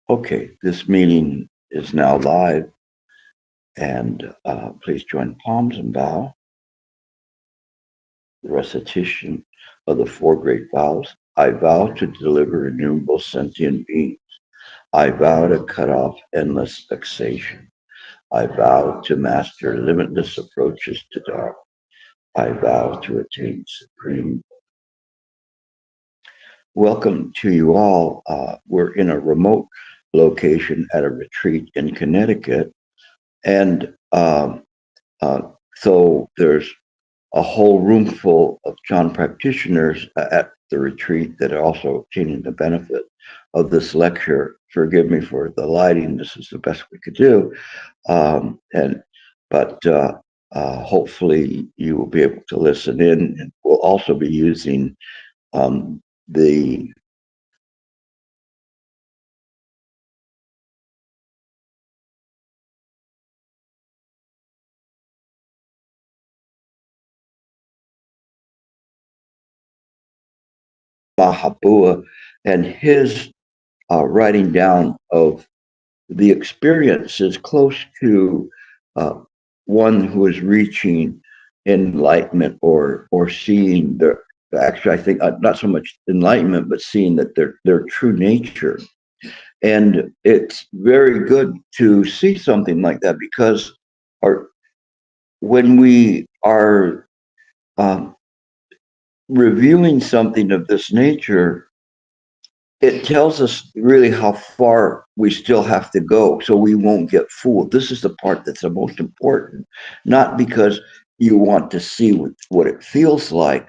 Okay, this meeting is now live, and please join palms and bow. The recitation of the four great vows. I vow to deliver innumerable sentient beings. I vow to cut off endless vexation. I vow to master limitless approaches to Dharma. I vow to attain supreme. Welcome to you all. We're in a remote location at a retreat in Connecticut, and so there's a whole room full of Chan practitioners at the retreat that are also obtaining the benefit of this lecture. Forgive me for the lighting. This is the best we could do, but hopefully you will be able to listen in. And we'll also be using the Mahabua and his writing down of the experience is close to uh, one who is reaching enlightenment or seeing their actually I think not so much enlightenment but seeing that their true nature. And it's very good to see something like that because our, when we are um, reviewing something of this nature, it tells us really how far we still have to go so we won't get fooled. This is the part that's the most important, not because you want to see what it feels like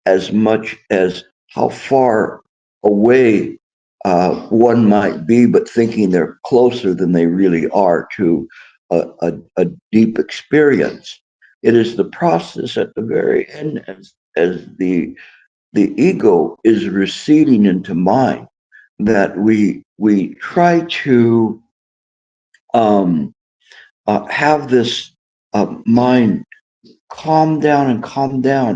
as much as how far away one might be, but thinking they're closer than they really are to a deep experience. It is the process at the very end as the ego is receding into mind that we try to um, have this mind calm down,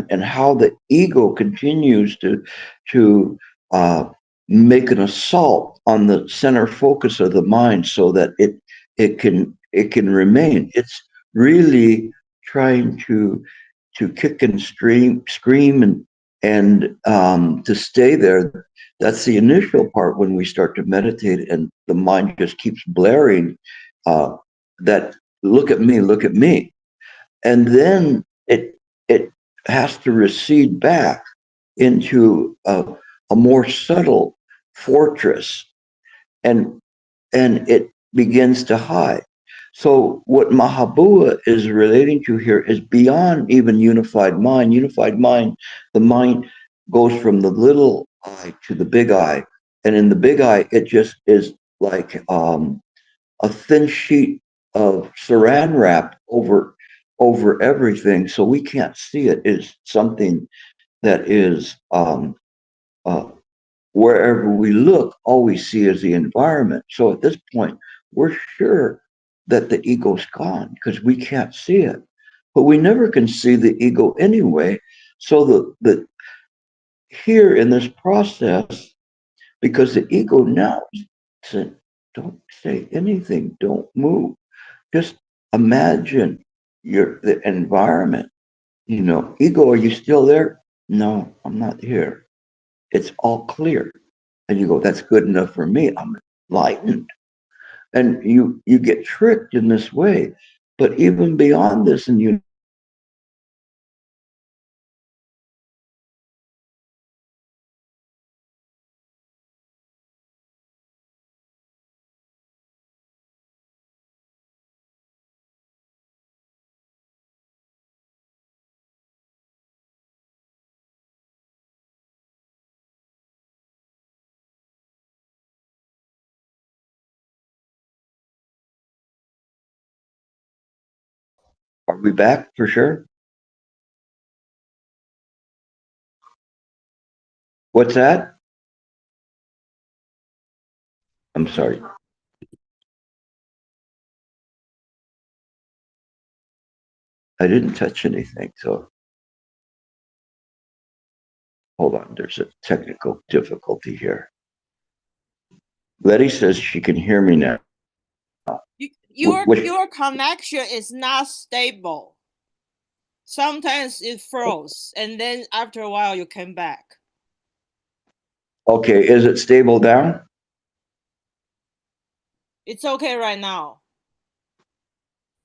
and how the ego continues to uh, make an assault on the center focus of the mind so that it can remain. It's really trying to kick and scream and to stay there. That's the initial part when we start to meditate, and the mind just keeps blaring uh, that look at me, and then it has to recede back into a more subtle fortress, and it begins to hide. So what Mahabua is relating to here is beyond even unified mind. Unified mind, the mind goes from the little eye to the big eye. And in the big eye, it just is like a thin sheet of saran wrap over everything. So we can't see it. It's something that is uh, wherever we look, all we see is the environment. So at this point, we're sure that the ego's gone because we can't see it. But we never can see the ego anyway. So the here in this process, because the ego now said, don't say anything, don't move. Just imagine the environment. Ego, are you still there? No, I'm not here. It's all clear. And you go, that's good enough for me. I'm enlightened. And you get tricked in this way. But even beyond this, and you are we back for sure? What's that? I'm sorry. I didn't touch anything. So hold on. There's a technical difficulty here. Letty says she can hear me now. Your connection is not stable. Sometimes it froze, and then after a while you came back. Okay, is it stable down? It's okay right now.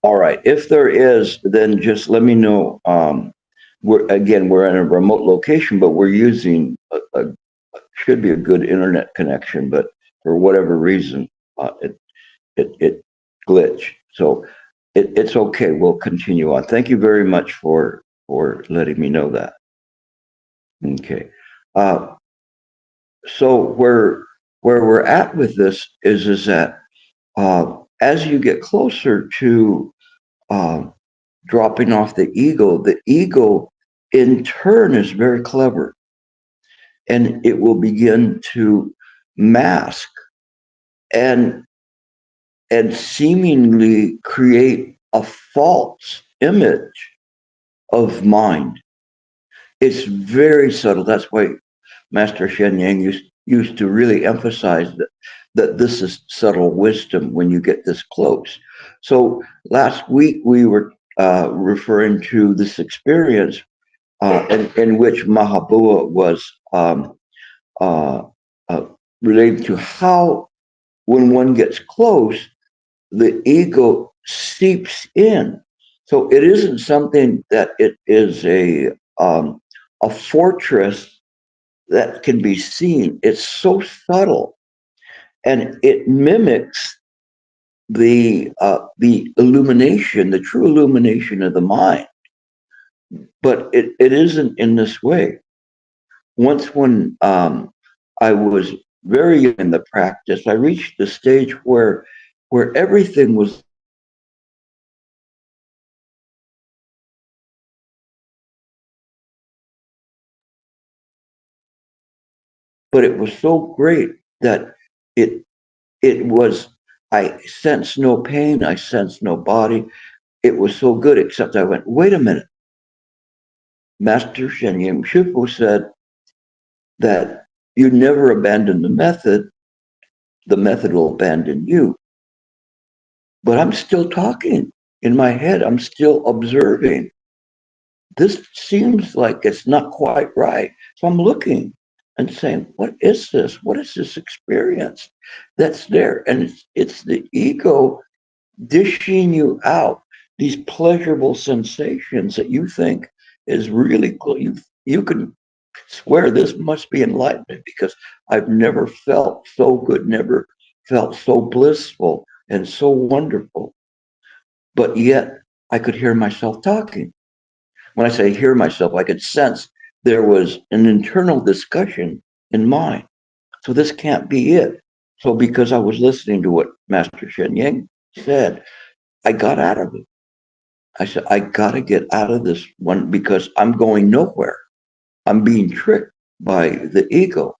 All right. If there is, then just let me know. We're in a remote location, but we're using should be a good internet connection, but for whatever reason, it glitched. So it's okay. We'll continue on. Thank you very much for letting me know that. Okay. Uh, so where we're at with this is that as you get closer to uh, dropping off the ego in turn is very clever, and it will begin to mask and seemingly create a false image of mind. It's very subtle. That's why Master Shen Yang used to really emphasize that this is subtle wisdom when you get this close. So last week we were referring to this experience in which Mahabua was uh, uh, related to how, when one gets close, the ego seeps in. So it isn't something that it is a fortress that can be seen. It's so subtle, and it mimics the illumination, the true illumination of the mind. But it isn't in this way. Once when I was very young in the practice, I reached the stage where everything was, but it was so great that it it was. I sensed no pain. I sensed no body. It was so good. Except I went, wait a minute. Master Shen Yim Shufu said that you never abandon the method will abandon you. But I'm still talking in my head. I'm still observing. This seems like it's not quite right. So I'm looking and saying, what is this? What is this experience that's there? And it's the ego dishing you out these pleasurable sensations that you think is really cool. You can swear this must be enlightenment because I've never felt so good, never felt so blissful and so wonderful. But yet I could hear myself talking. When I say hear myself, I could sense there was an internal discussion in mine. So this can't be it. So because I was listening to what Master Shen Yang said, I got out of it. I said, I got to get out of this one because I'm going nowhere. I'm being tricked by the ego.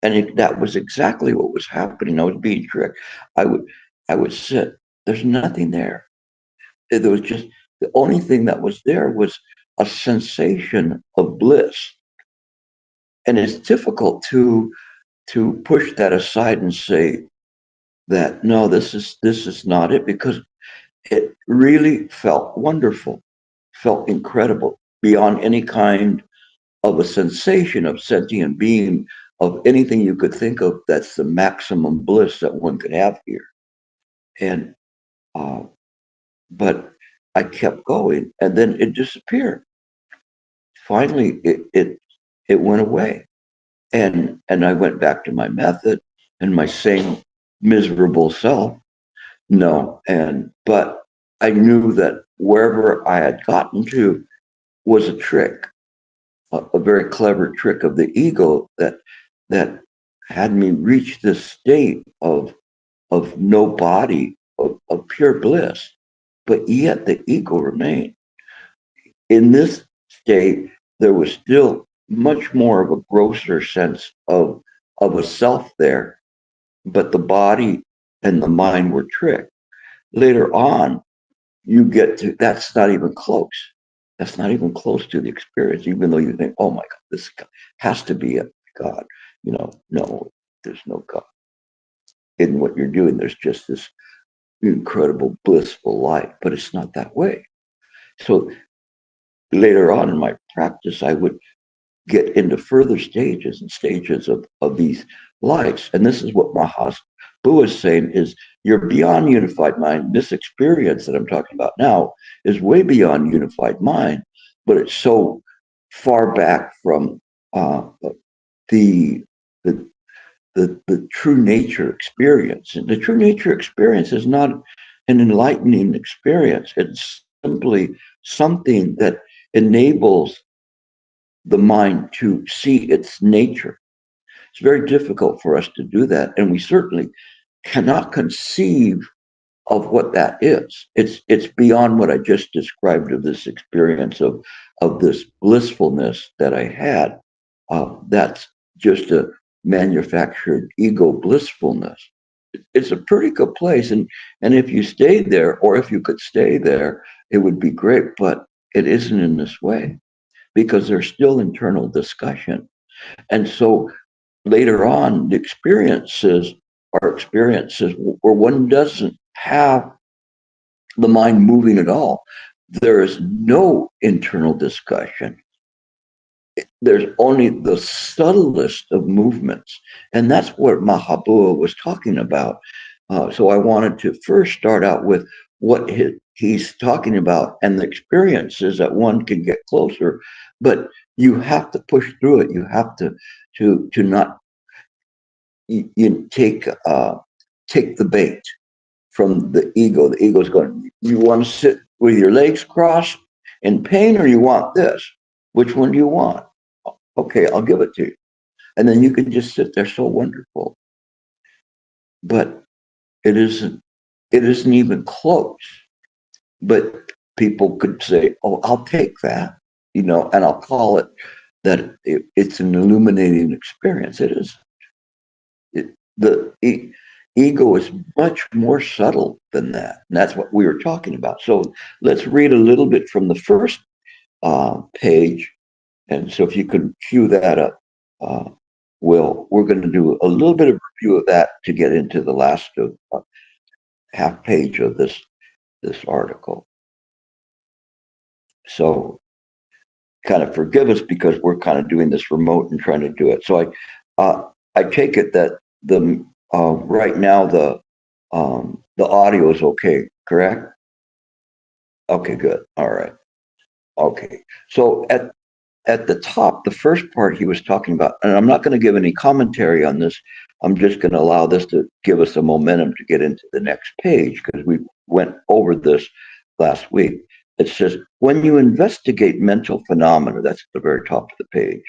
And that was exactly what was happening. I was being tricked. I would, I would sit. There's nothing there. There was just the only thing that was there was a sensation of bliss, and it's difficult to push that aside and say that no, this is not it because it really felt wonderful, felt incredible beyond any kind of a sensation of sentient being of anything you could think of. That's the maximum bliss that one could have here, and uh, but I kept going, and then it disappeared. Finally it went away, and I went back to my method and my same miserable self. No, and but I knew that wherever I had gotten to was a trick, a very clever trick of the ego that had me reach this state of no body, of pure bliss, but yet the ego remained. In this state, there was still much more of a grosser sense of a self there, but the body and the mind were tricked. Later on, you get to that's not even close. That's not even close to the experience, even though you think, oh my God, this has to be a God. No, there's no God. in what you're doing, there's just this incredible blissful light, but it's not that way. So later on in my practice, I would get into further stages and stages of these lights. And this is what Mahabu is saying is you're beyond unified mind. This experience that I'm talking about now is way beyond unified mind, but it's so far back from the, the the true nature experience. And the true nature experience is not an enlightening experience. It's simply something that enables the mind to see its nature. It's very difficult for us to do that, and we certainly cannot conceive of what that is. It's beyond what I just described of this experience of this blissfulness that I had. That's just a manufactured ego blissfulness. It's a pretty good place, and if you stayed there, or if you could stay there, it would be great. But it isn't in this way because there's still internal discussion, and so later on, the experiences are experiences where one doesn't have the mind moving at all. There is no internal discussion. There's only the subtlest of movements. And that's what Mahabua was talking about. So I wanted to first start out with what he's talking about and the experiences that one can get closer. But you have to push through it. You have to not you take the bait from the ego. The ego's going, you want to sit with your legs crossed in pain, or you want this? Which one do you want? Okay, I'll give it to you. And then you can just sit there so wonderful. But it isn't even close. But people could say, oh, I'll take that, and I'll call it that it's an illuminating experience. It is. The ego is much more subtle than that. And that's what we were talking about. So let's read a little bit from the first page. And so if you could cue that up, Will, we're going to do a little bit of review of that to get into the last of half page of this article. So kind of forgive us because we're kind of doing this remote and trying to do it. So I take it that the right now the audio is okay, correct? Okay, good. All right. Okay. So at the top, the first part he was talking about, and I'm not going to give any commentary on this. I'm just going to allow this to give us a momentum to get into the next page because we went over this last week. It says, when you investigate mental phenomena, that's at the very top of the page,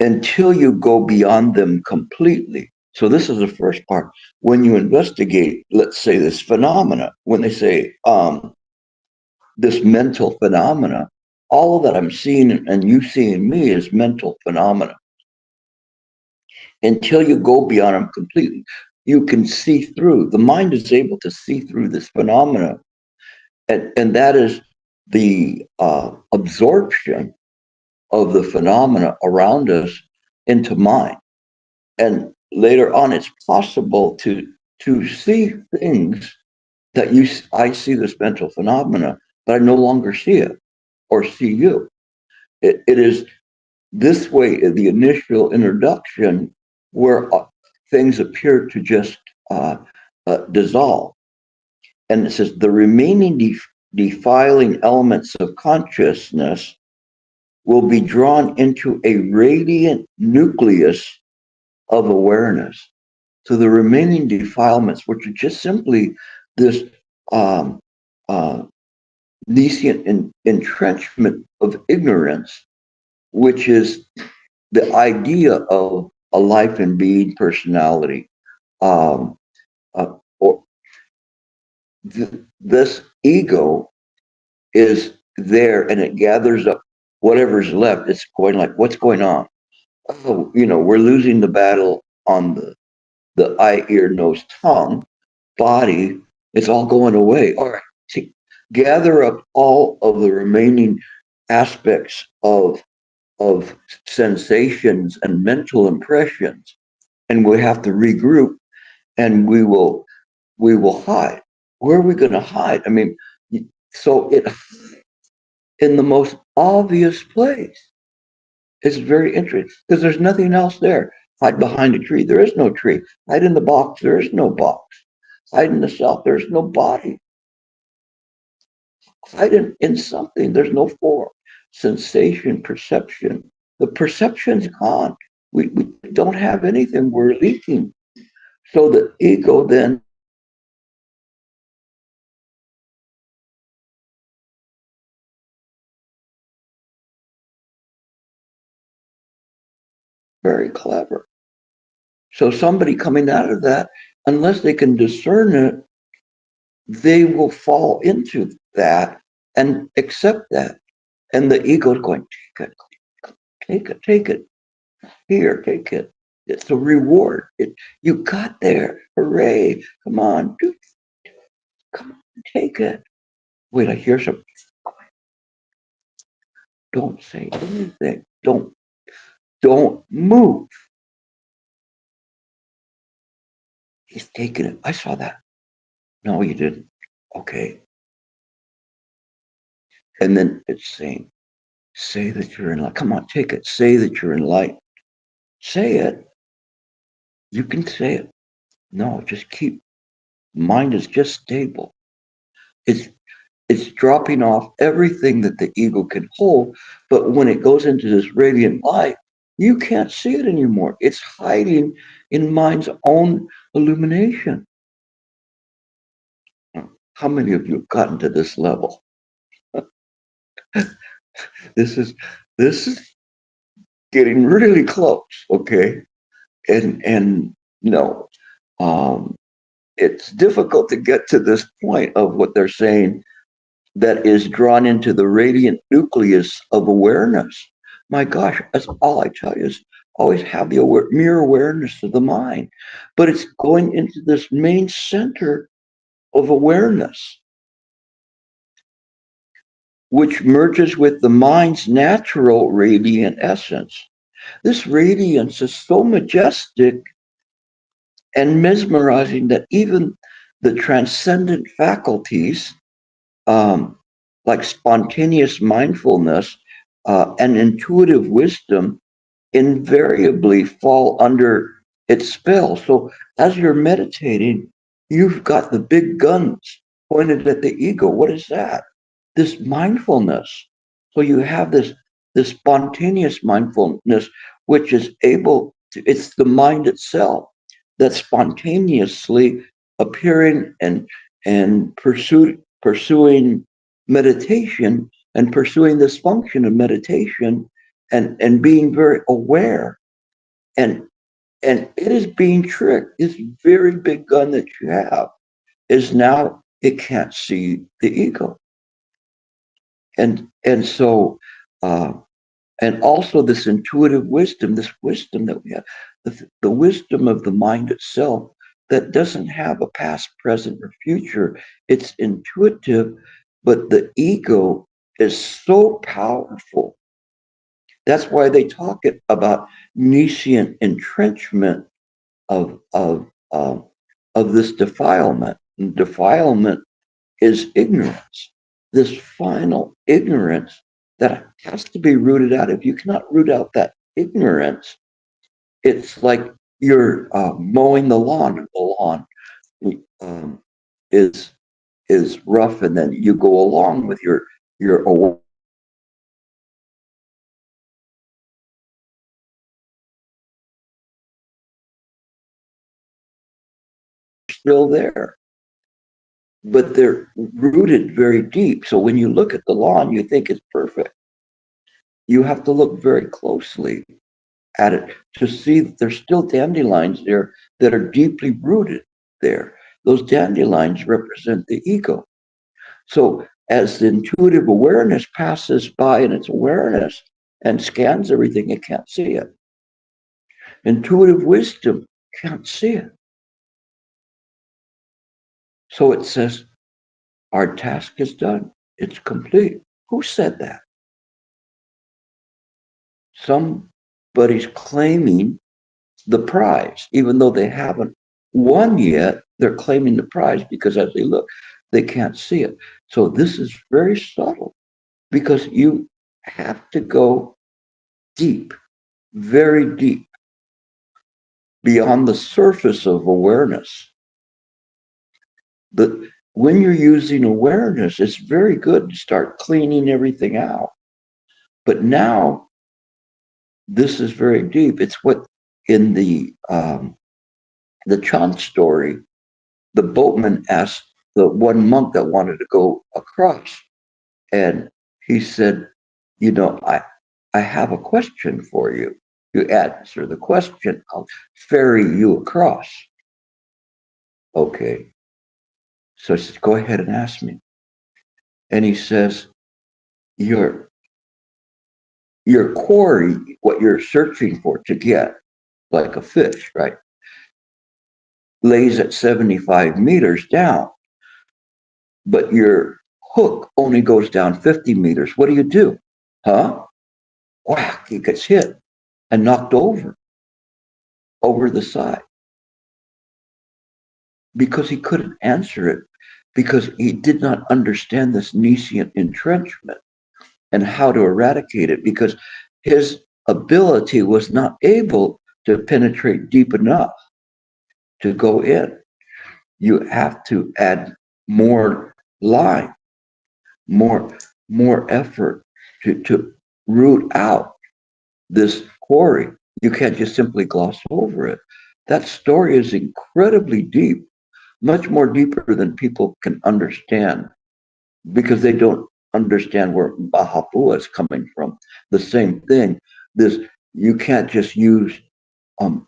until you go beyond them completely. So this is the first part. When you investigate, let's say this phenomena, when they say this mental phenomena, all that I'm seeing and you seeing me is mental phenomena. Until you go beyond them completely, you can see through. The mind is able to see through this phenomena, and that is the absorption of the phenomena around us into mind. And later on, it's possible to see things that I see this mental phenomena, but I no longer see it or see you. It is this way, the initial introduction, where things appear to just dissolve. And it says the remaining defiling elements of consciousness will be drawn into a radiant nucleus of awareness. So the remaining defilements, which are just simply this nascent entrenchment of ignorance, which is the idea of a life and being personality, or this ego is there and it gathers up whatever's left. It's going like, what's going on? Oh, we're losing the battle on the eye, ear, nose, tongue, body. It's all going away. All right, gather up all of the remaining aspects of sensations and mental impressions and we have to regroup, and we will hide. Where are we going to hide? I mean, so it in the most obvious place. It's very interesting because there's nothing else there. Hide behind a tree. There is no tree. Hide in the box. There is no box. Hide in the self. There's no body. Hide in something. There's no form, sensation, perception. The perception's gone. We don't have anything. We're leaking. So the ego then very clever. So somebody coming out of that, unless they can discern it, they will fall into that and accept that. And the ego is going, take it, take it, take it. Here, take it. It's a reward. You got there. Hooray. Come on. Come on, take it. Wait, I hear something. Don't say anything. Don't move. He's taking it. I saw that. No, you didn't. Okay. And then it's saying, say that you're in light. Come on, take it. Say that you're in light. Say it. You can say it. No, just keep. Mind is just stable. It's it's dropping off everything that the ego can hold. But when it goes into this radiant light, you can't see it anymore. It's hiding in mind's own illumination. How many of you have gotten to this level? This is this is getting really close, okay? And no, um, it's difficult to get to this point of what they're saying that is drawn into the radiant nucleus of awareness. My gosh, that's all I tell you is always have the mere awareness of the mind. But it's going into this main center of awareness, which merges with the mind's natural radiant essence. This radiance is so majestic and mesmerizing that even the transcendent faculties, um, like spontaneous mindfulness and intuitive wisdom, invariably fall under its spell. So as you're meditating, you've got the big guns pointed at the ego. What is that? This mindfulness. So you have this spontaneous mindfulness, which is able to, it's the mind itself that's spontaneously appearing and pursuing meditation and pursuing this function of meditation and being very aware and and it is being tricked. This very big gun that you have is now it can't see the ego. And so and also this intuitive wisdom, this wisdom that we have, the wisdom of the mind itself that doesn't have a past, present, or future. It's intuitive, but the ego is so powerful. That's why they talk about nescient entrenchment of of um, of this defilement. And defilement is ignorance. This final ignorance that has to be rooted out. If you cannot root out that ignorance, it's like you're mowing the lawn, and the lawn um, is rough, and then you go along with your awareness still there, but they're rooted very deep. So when you look at the lawn, you think it's perfect. You have to look very closely at it to see that there's still dandelions there that are deeply rooted there. Those dandelions represent the ego. So as the intuitive awareness passes by in its awareness and scans everything, it can't see it. Intuitive wisdom can't see it. So it says, our task is done. It's complete. Who said that? Somebody's claiming the prize, even though they haven't won yet. They're claiming the prize because as they look, they can't see it. So this is very subtle because you have to go deep, very deep, beyond the surface of awareness. But when you're using awareness, it's very good to start cleaning everything out. But now this is very deep. It's what in the Chan story, the boatman asked the one monk that wanted to go across, and he said, "You know, I have a question for you. You answer the question, I'll ferry you across." Okay. So I said, "Go ahead and ask me." And he says, "Your your quarry, what you're searching for to get, like a fish, right, lays at 75 meters down, but your hook only goes down 50 meters. What do you do?" Huh? Whack, he gets hit and knocked over the side because he couldn't answer it because he did not understand this nescient entrenchment and how to eradicate it because his ability was not able to penetrate deep enough to go in. You have to add more line, more more effort to root out this quarry. You can't just simply gloss over it. That story is incredibly deep, much more deeper than people can understand because they don't understand where Baha'u'llah is coming from. The same thing. This you can't just use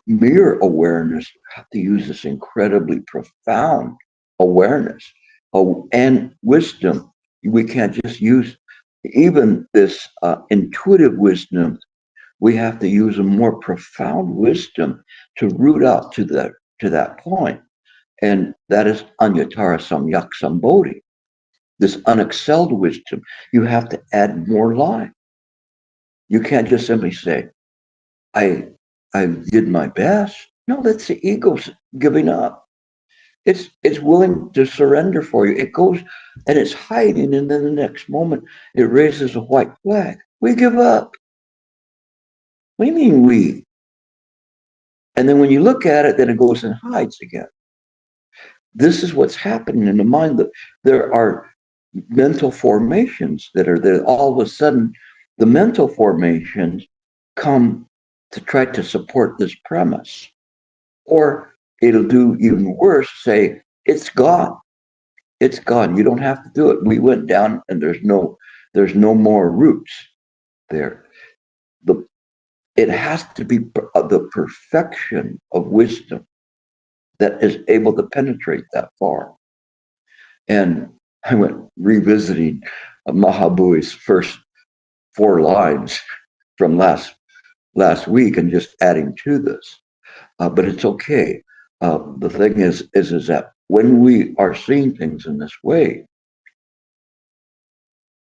mere awareness. You have to use this incredibly profound awareness and wisdom. We can't just use even this intuitive wisdom. We have to use a more profound wisdom to root out to that point, and that is Anyatara Samyak Sambodhi, this unexcelled wisdom. You have to add more line. You can't just simply say, I I did my best. No, that's the ego giving up. It's willing to surrender for you. It goes and it's hiding, and then the next moment it raises a white flag. We give up. What do you mean we? And then when you look at it, then it goes and hides again. This is what's happening in the mind. That there are mental formations that are there. All of a sudden, the mental formations come to try to support this premise. Or it'll do even worse, say, it's gone. It's gone. You don't have to do it. We went down and there's no more roots there. The it has to be the perfection of wisdom that is able to penetrate that far. And I went revisiting Mahabui's first 4 lines from last week and just adding to this. But it's okay. The thing is that when we are seeing things in this way,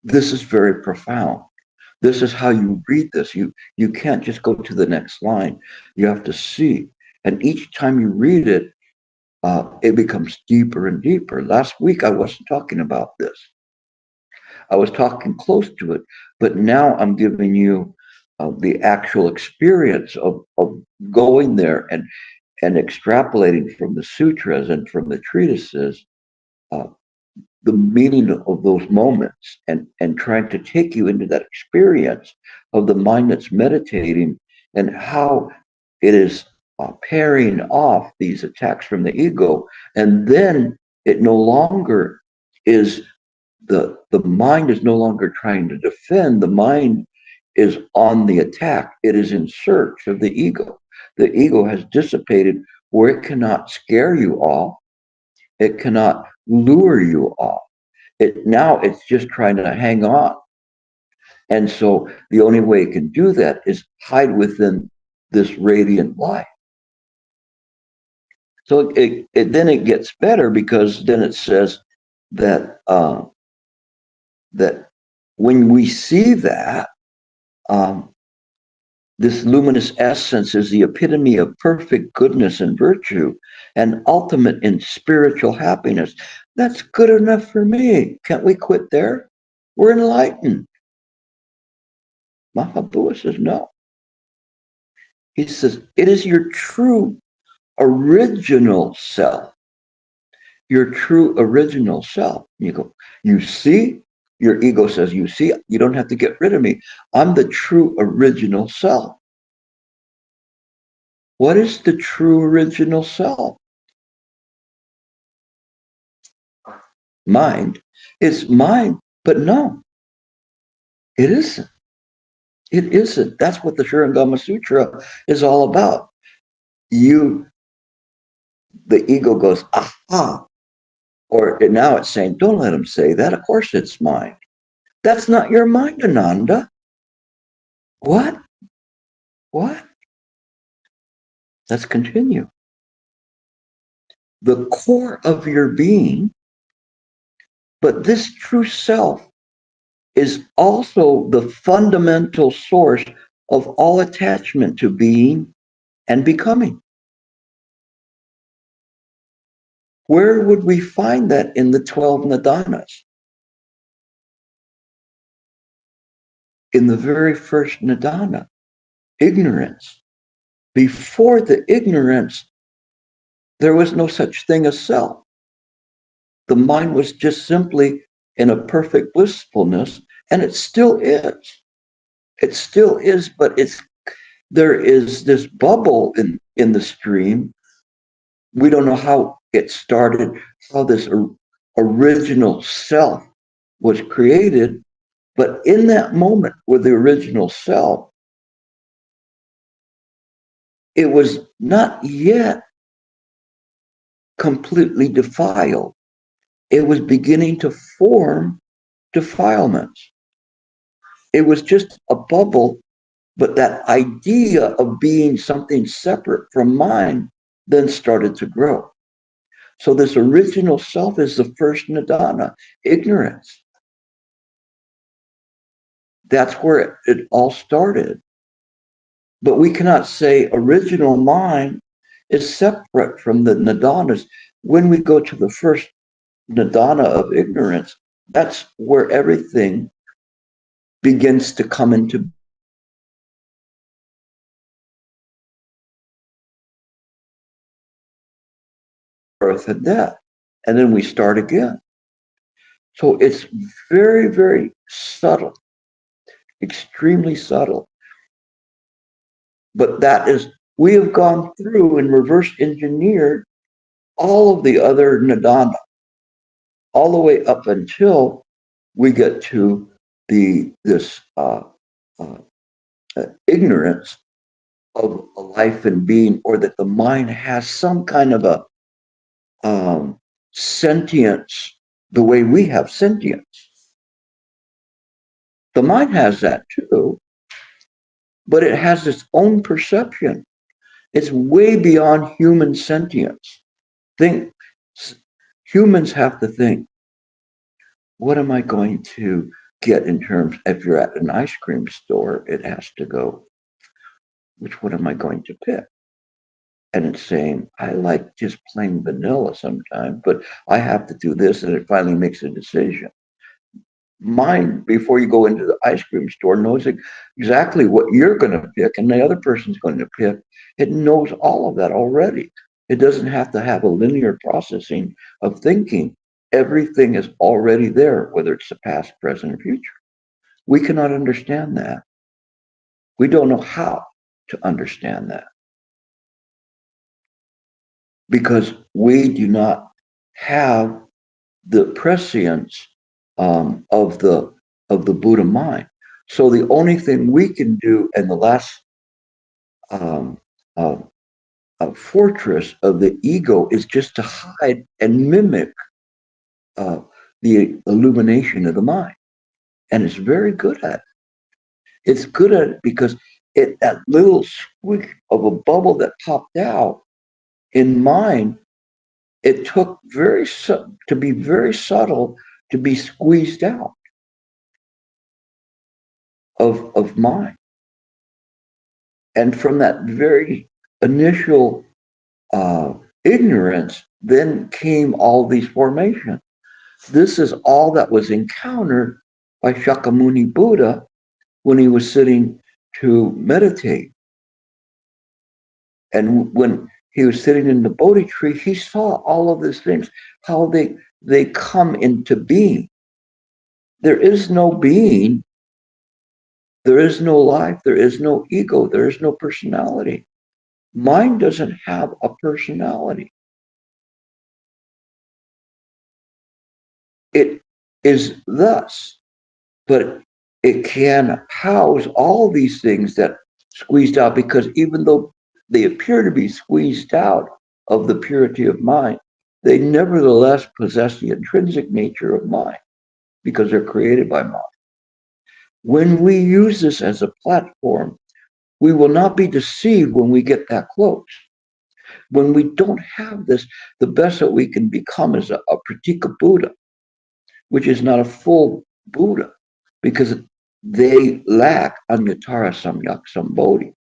this is very profound. This is how you read this. You can't just go to the next line. You have to see. And each time you read it, it becomes deeper and deeper. Last week, I wasn't talking about this. I was talking close to it, but now I'm giving you the actual experience of going there and extrapolating from the sutras and from the treatises uh, the meaning of those moments and trying to take you into that experience of the mind that's meditating and how it is pairing off these attacks from the ego. And then it no longer is the mind is no longer trying to defend. The mind is on the attack. It is in search of the ego. The ego has dissipated where it cannot scare you off. It cannot lure you off. It's just trying to hang on. And so the only way it can do that is hide within this radiant light. So then it gets better because then it says that that when we see that, um, This luminous essence is the epitome of perfect goodness and virtue and ultimate in spiritual happiness. That's good enough for me. Can't we quit there? We're enlightened. Mahabua says, no. He says, it is your true original self. Your true original self. You go, you see? Your ego says, you see, you don't have to get rid of me. I'm the true original self. What is the true original self? Mind. It's mind, but no, it isn't. It isn't. That's what the Shurangama Sutra is all about. The ego goes, aha. Or now it's saying, don't let him say that. Of course it's mind. That's not your mind, Ananda. What? What? Let's continue. The core of your being, but this true self is also the fundamental source of all attachment to being and becoming. Where would we find that in the 12 nidanas? In the very first nidana, ignorance. Before the ignorance, there was no such thing as self. The mind was just simply in a perfect blissfulness, and it still is. It still is, but there is this bubble in the stream. We don't know how it started, how this original self was created, but in that moment with the original self, it was not yet completely defiled. It was beginning to form defilements. It was just a bubble, but that idea of being something separate from mind then started to grow. So this original self is the first nidana, ignorance. That's where it all started. But we cannot say original mind is separate from the nidanas. When we go to the first nidana of ignorance, that's where everything begins to come into birth and death. And then we start again. So it's very, very subtle, extremely subtle. But that is, we have gone through and reverse engineered all of the other nidana, all the way up until we get to this ignorance of a life and being, or that the mind has some kind of a sentience the way we have sentience. The mind has that too, but it has its own perception. It's way beyond human sentience. Humans have to think, what am I going to get in terms, if you're at an ice cream store, it has to go, which one am I going to pick? And it's saying, I like just plain vanilla sometimes, but I have to do this, and it finally makes a decision. Mind, before you go into the ice cream store, knows exactly what you're going to pick and the other person's going to pick. It knows all of that already. It doesn't have to have a linear processing of thinking. Everything is already there, whether it's the past, present, or future. We cannot understand that. We don't know how to understand that because we do not have the prescience of the Buddha mind. So the only thing we can do, and the last um, uh, fortress of the ego, is just to hide and mimic uh, the illumination of the mind, and it's very good at it. It's good at it because that little squeak of a bubble that popped out in mind, it took to be very subtle to be squeezed out of mind. And from that very initial ignorance, then came all these formations. This is all that was encountered by Shakyamuni Buddha when he was sitting to meditate. And when he was sitting in the Bodhi tree, he saw all of these things, how they come into being. There is no being, there is no life, there is no ego, there is no personality. Mind doesn't have a personality. It is thus, but it can house all these things that squeezed out, because even though they appear to be squeezed out of the purity of mind, they nevertheless possess the intrinsic nature of mind because they're created by mind. When we use this as a platform, we will not be deceived when we get that close. When we don't have this, the best that we can become is a pratika Buddha, which is not a full Buddha, because they lack anyatara samyak sambodhi.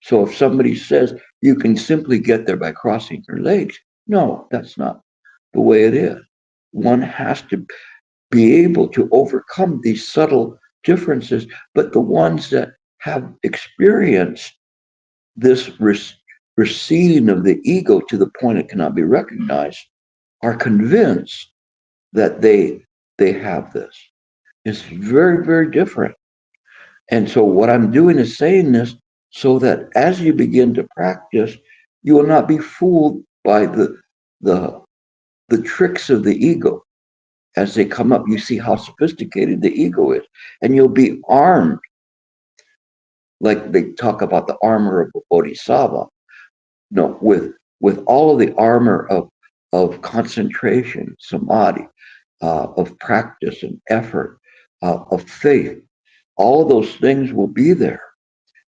So if somebody says you can simply get there by crossing your legs, no, that's not the way it is. One has to be able to overcome these subtle differences, but the ones that have experienced this receding of the ego to the point it cannot be recognized are convinced that they have this. It's very, very different. And so what I'm doing is saying this so that as you begin to practice, you will not be fooled by the tricks of the ego. As they come up, you see how sophisticated the ego is, and you'll be armed, like they talk about the armor of a bodhisattva, with all of the armor of concentration, samadhi, of practice and effort, of faith. All of those things will be there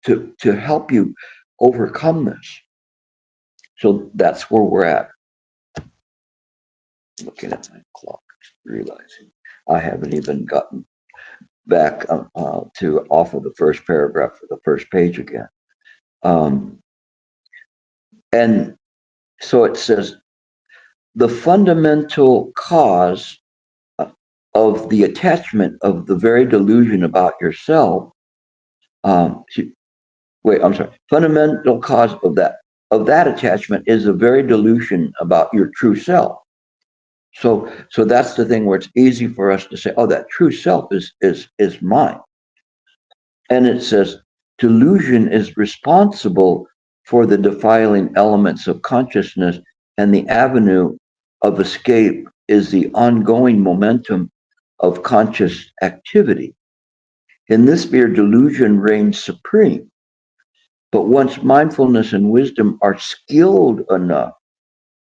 to help you overcome this. So that's where we're at. Looking at my clock, realizing I haven't even gotten back to off of the first paragraph of the first page again. And so it says, the fundamental cause of the attachment of the very delusion about yourself, fundamental cause of that attachment is the very delusion about your true self. So that's the thing where it's easy for us to say, oh, that true self is mine. And it says, delusion is responsible for the defiling elements of consciousness, and the avenue of escape is the ongoing momentum of conscious activity. In this sphere, delusion reigns supreme. But once mindfulness and wisdom are skilled enough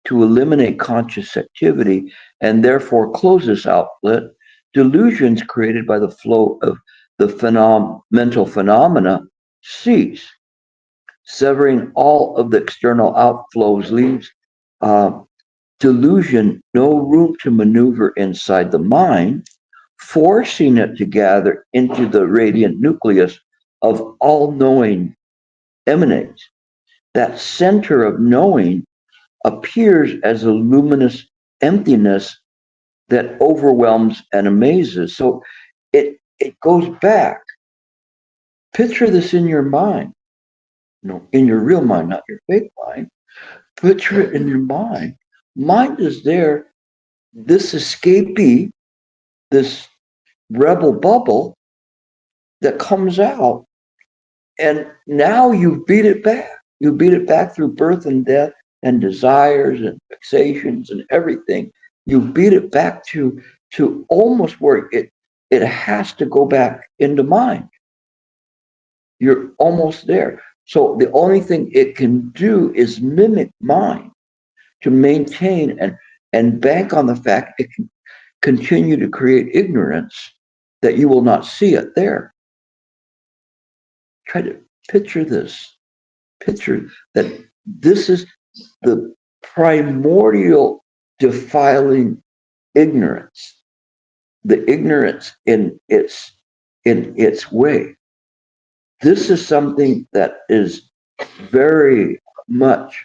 to eliminate conscious activity and therefore close this outlet, delusions created by the flow of the mental phenomena cease. Severing all of the external outflows leaves delusion no room to maneuver inside the mind, forcing it to gather into the radiant nucleus of all knowing emanates. That center of knowing appears as a luminous emptiness that overwhelms and amazes. So it goes back. Picture this in your mind, in your real mind, not your fake mind. Picture it in your mind. Mind is there, this escapee, this rebel bubble that comes out, and now you beat it back. You beat it back through birth and death and desires and fixations and everything. You beat it back to almost where it has to go back into mind. You're almost there. So the only thing it can do is mimic mind to maintain and bank on the fact it can continue to create ignorance that you will not see it there. Try to picture this. Picture that this is the primordial defiling ignorance, the ignorance in its way. this is something that is very much,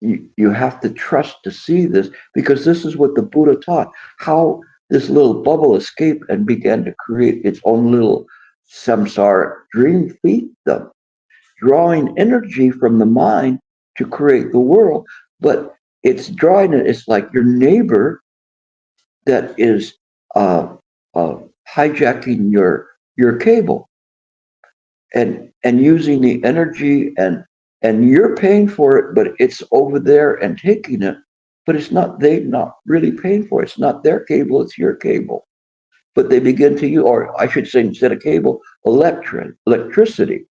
you have to trust to see this, because this is what the Buddha taught, how this little bubble escaped and began to create its own little samsara dream fiefdom, drawing energy from the mind to create the world. But it's drawing it, it's like your neighbor that is uh, uh, hijacking your cable and using the energy, and you're paying for it, but it's over there and taking it, but it's not, they not really paying for it. It's not their cable, it's your cable. But they begin to use, or I should say, instead of cable, electricity.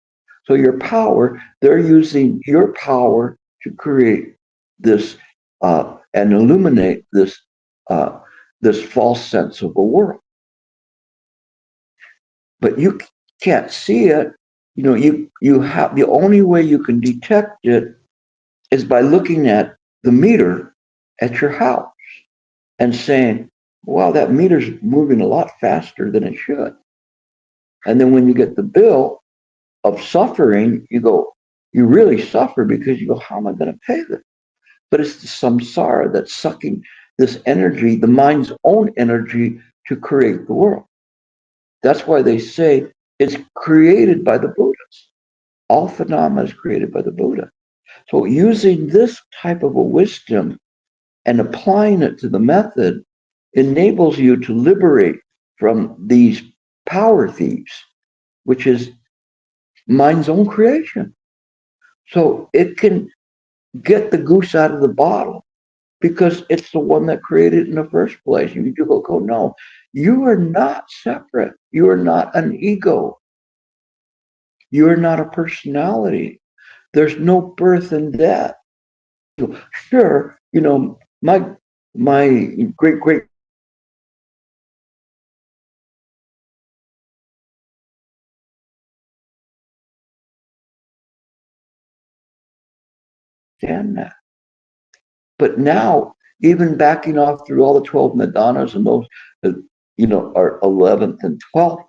So your power, they're using your power to create this and illuminate uh, this false sense of a world. But you can't see it. You know, you have, the only way you can detect it is by looking at the meter at your house and saying, wow, that meter's moving a lot faster than it should. And then when you get the bill of suffering, you go, you really suffer, because you go, how am I going to pay this? But it's the samsara that's sucking this energy, the mind's own energy, to create the world. That's why they say it's created by the Buddhas. All phenomena is created by the Buddha. So using this type of a wisdom and applying it to the method enables you to liberate from these power thieves, which is mind's own creation. So it can get the goose out of the bottle, because it's the one that created it in the first place. You go, no, you are not separate. You are not an ego. You are not a personality. There's no birth and death. Sure, my great understand that. But now, even backing off through all the 12 nidanas, and those, are 11th and 12th,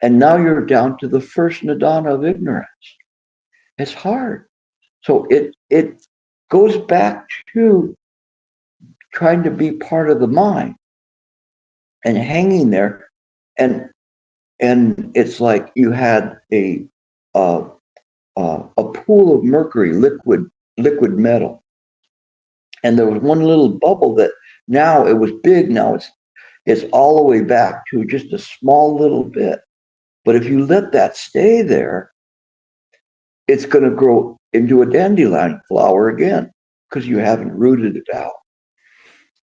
and now you're down to the first nidana of ignorance. It's hard. So it goes back to trying to be part of the mind and hanging there, and it's like you had uh, a pool of mercury, liquid metal, and there was one little bubble that, now it was big, now it's all the way back to just a small little bit. But if you let that stay there, it's going to grow into a dandelion flower again, because you haven't rooted it out.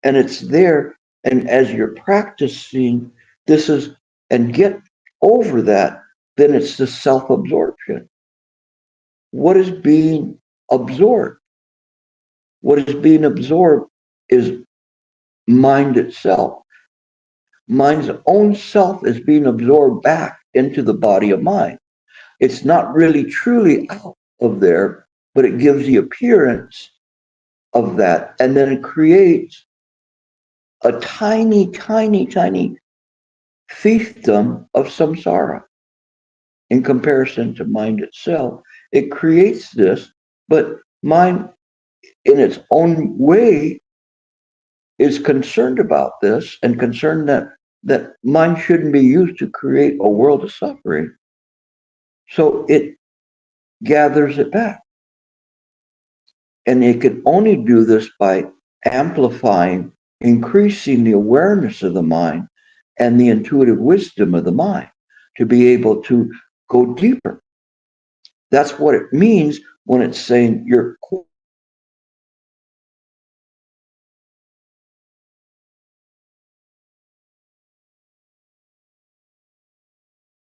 And it's there. And as you're practicing, this is, and get over that, then it's the self-absorption. What is being absorbed? What is being absorbed is mind itself. Mind's own self is being absorbed back into the body of mind. It's not really truly out of there, but it gives the appearance of that. And then it creates a tiny, tiny, tiny fiefdom of samsara in comparison to mind itself. It creates this, but mind in its own way is concerned about this, and concerned that mind shouldn't be used to create a world of suffering. So it gathers it back. And it can only do this by amplifying, increasing the awareness of the mind and the intuitive wisdom of the mind to be able to go deeper. That's what it means when it's saying you're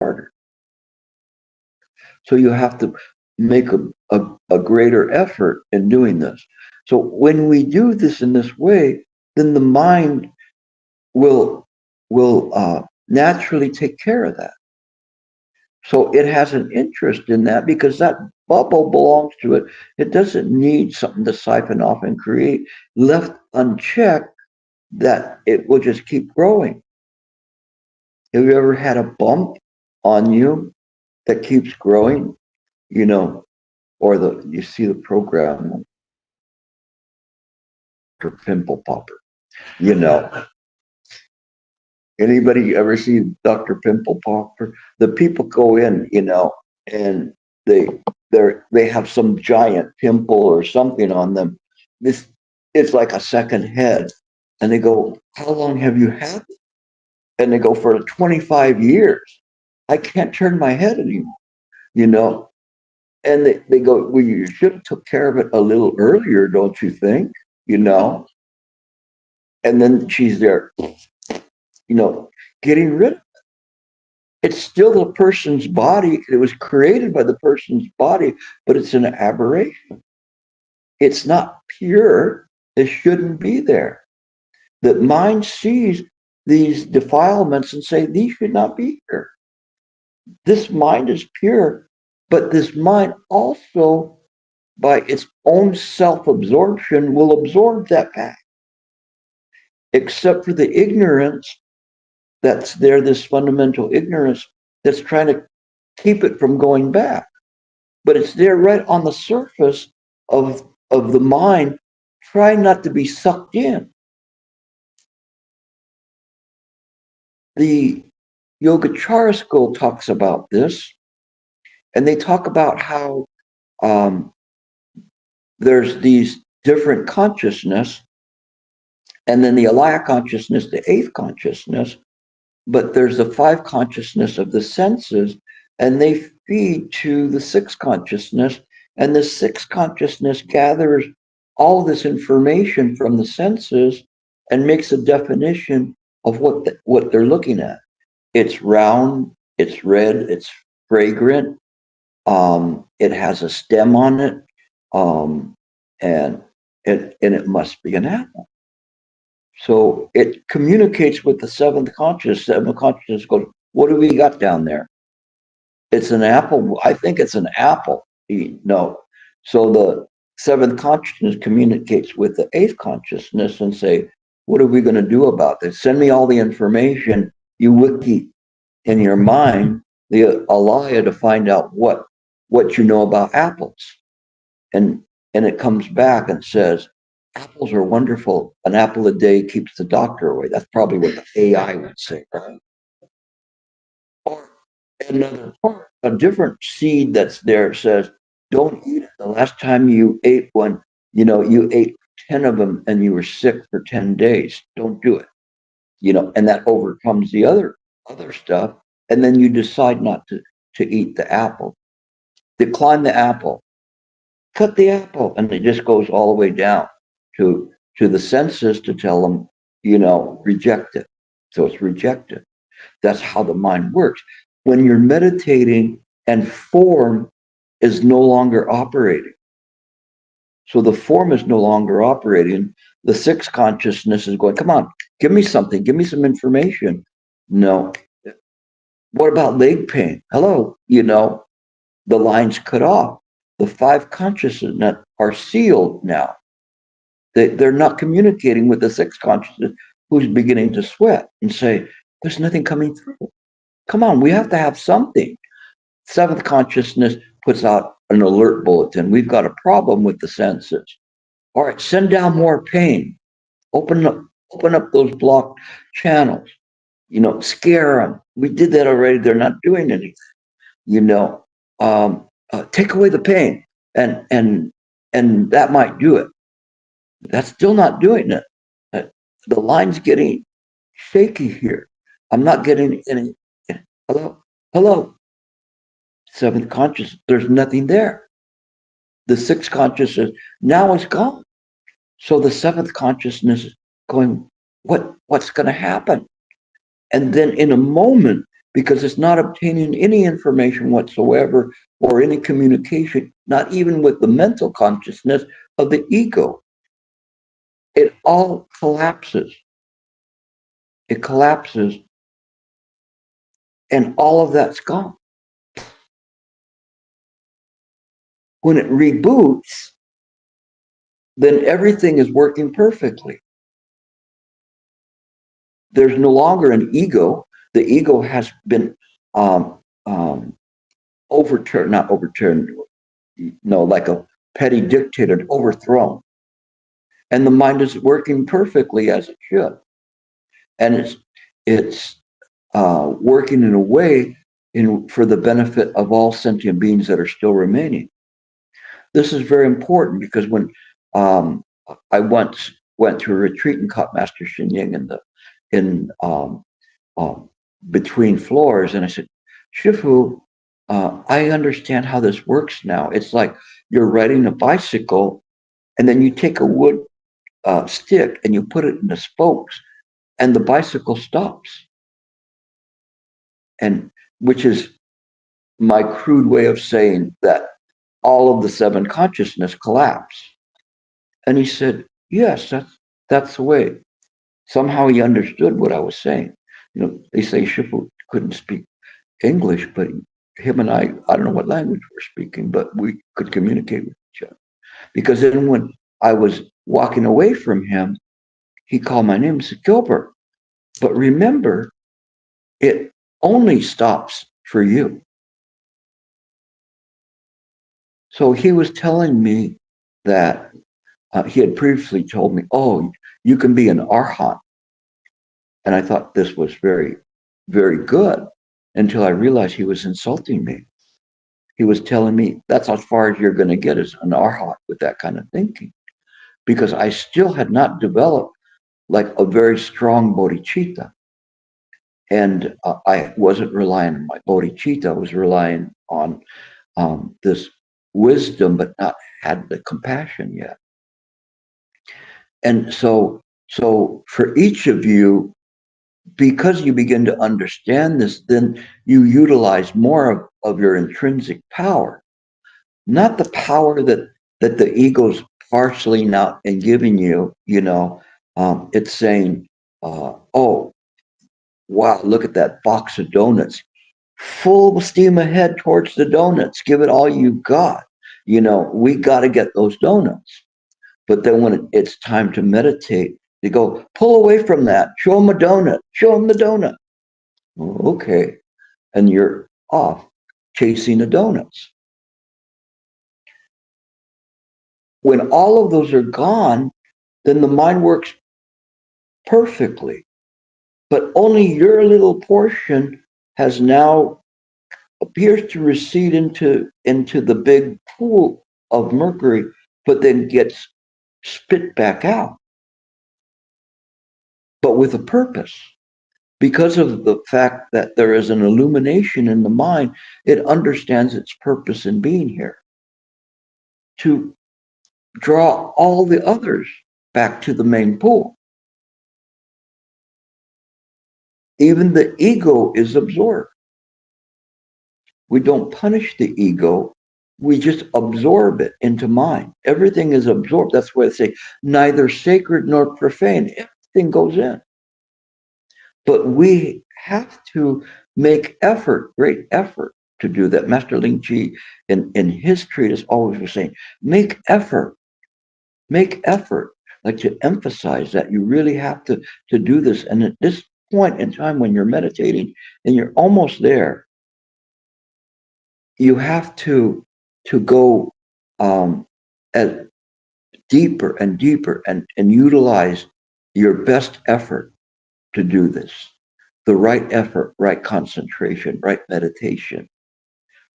harder. So you have to make a greater effort in doing this. So when we do this in this way, then the mind will naturally take care of that. So it has an interest in that, because that bubble belongs to it. It doesn't need something to siphon off and create. Left unchecked, that it will just keep growing. Have you ever had a bump on you that keeps growing, you know, or you see the program for pimple popper, you know. Anybody ever see Dr. Pimple Popper? The people go in, you know, and they they have some giant pimple or something on them. This it's like a second head. And they go, "How long have you had it?" And they go, "For 25 years. I can't turn my head anymore," you know. And they go, "Well, you should have took care of it a little earlier, don't you think?" You know. And then she's there, you know, getting rid of it. It's still the person's body. It was created by the person's body, but it's an aberration. It's not pure. It shouldn't be there. The mind sees these defilements and say, these should not be here. This mind is pure, but this mind also, by its own self-absorption, will absorb that back. Except for the ignorance that's there, this fundamental ignorance that's trying to keep it from going back. But it's there right on the surface of the mind. Try not to be sucked in. The Yogacara school talks about this, and they talk about how there's these different consciousness, and then the alaya consciousness, the eighth consciousness, but there's the five consciousness of the senses, and they feed to the sixth consciousness, and the sixth consciousness gathers all this information from the senses and makes a definition of what they're looking at. It's round, it's red, it's fragrant, it has a stem on it, um, and it must be an apple. So it communicates with the seventh consciousness. Seventh consciousness goes, "What do we got down there?" It's an apple. I think it's an apple. No. So the seventh consciousness communicates with the eighth consciousness and say, "What are we going to do about this? Send me all the information you wiki in your mind, the alaya, to find out what you know about apples." And it comes back and says, "Apples are wonderful. An apple a day keeps the doctor away." That's probably what the AI would say, right? Or another part, a different seed that's there says, "Don't eat it. The last time you ate one, you know, you ate 10 of them and you were sick for 10 days. Don't do it." You know, and that overcomes the other stuff. And then you decide not to eat the apple. Decline the apple. Cut the apple. And it just goes all the way down to the senses to tell them, you know, reject it. So it's rejected. That's how the mind works. When you're meditating and form is no longer operating. So the form is no longer operating. The sixth consciousness is going, "Come on, give me something, give me some information." No. What about leg pain? Hello, you know, the line's cut off. The five consciousness are sealed now. They're not communicating with the sixth consciousness, who's beginning to sweat and say, "There's nothing coming through. Come on, we have to have something." Seventh consciousness puts out an alert bulletin. We've got a problem with the senses. All right, send down more pain. Open up those blocked channels. You know, scare them. We did that already. They're not doing anything. You know, take away the pain, and that might do it. That's still not doing it. Uh, the line's getting shaky here. I'm not getting any. Hello, hello. Seventh consciousness. There's nothing there. The sixth consciousness now is gone. So the seventh consciousness is going, what's going to happen? And then in a moment, because it's not obtaining any information whatsoever or any communication, not even with the mental consciousness of the ego, it all collapses. It collapses, and all of that's gone. When it reboots, then everything is working perfectly. There's no longer an ego. The ego has been overturned, not overturned, no, like a petty dictator overthrown. And the mind is working perfectly as it should. And it's working in a way for the benefit of all sentient beings that are still remaining. This is very important because when I once went to a retreat and caught Master Sheng in um, between floors, and I said, Shifu, I understand how this works now. It's like you're riding a bicycle, and then you take a wood stick and you put it in the spokes, and the bicycle stops. And which is my crude way of saying that all of the seven consciousness collapse. And he said, yes, that's the way. Somehow he understood what I was saying. You know, they say Shifu couldn't speak English, but him and I don't know what language we're speaking, but we could communicate with each other. Because then when I was walking away from him, he called my name and said, Gilbert, but remember, it only stops for you. So he was telling me that he had previously told me, oh, you can be an arhat. And I thought this was very, very good until I realized he was insulting me. He was telling me that's as far as you're going to get as an arhat with that kind of thinking, because I still had not developed like a very strong bodhicitta. And I wasn't relying on my bodhicitta. I was relying on this wisdom, but not had the compassion yet. And so for each of you, because you begin to understand this, then you utilize more of your intrinsic power, not the power that the ego's parceling out and giving you. You know, it's saying, "Oh, wow, look at that box of donuts! Full steam ahead towards the donuts. Give it all you got. You know, we got to get those donuts." But then when it's time to meditate, they go, pull away from that. Show them a donut. Show them the donut. Oh, okay. And you're off chasing the donuts. When all of those are gone, then the mind works perfectly. But only your little portion has now appears to recede into the big pool of mercury, but then gets spit back out, but with a purpose. Because of the fact that there is an illumination in the mind, it understands its purpose in being here to draw all the others back to the main pool. Even the ego is absorbed. We don't punish the ego, we just absorb it into mind. Everything is absorbed. That's why I say neither sacred nor profane. Everything goes in. But we have to make effort, great effort to do that. Master Ling Chi in his treatise always was saying, make effort, like to emphasize that you really have to do this. And at this point in time when you're meditating and you're almost there, you have to go as deeper and deeper and utilize your best effort to do this. The right effort, right concentration, right meditation,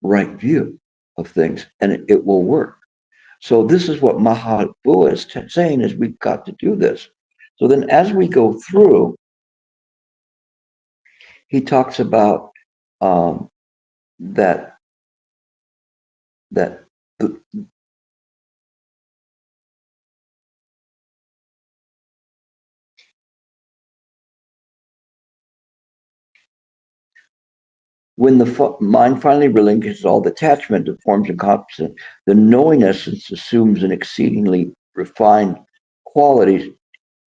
right view of things, and it will work. So this is what Mahabua is saying is we've got to do this. So then as we go through, he talks about that that the, when the mind finally relinquishes all attachment to forms and concepts, the knowing essence assumes an exceedingly refined qualities.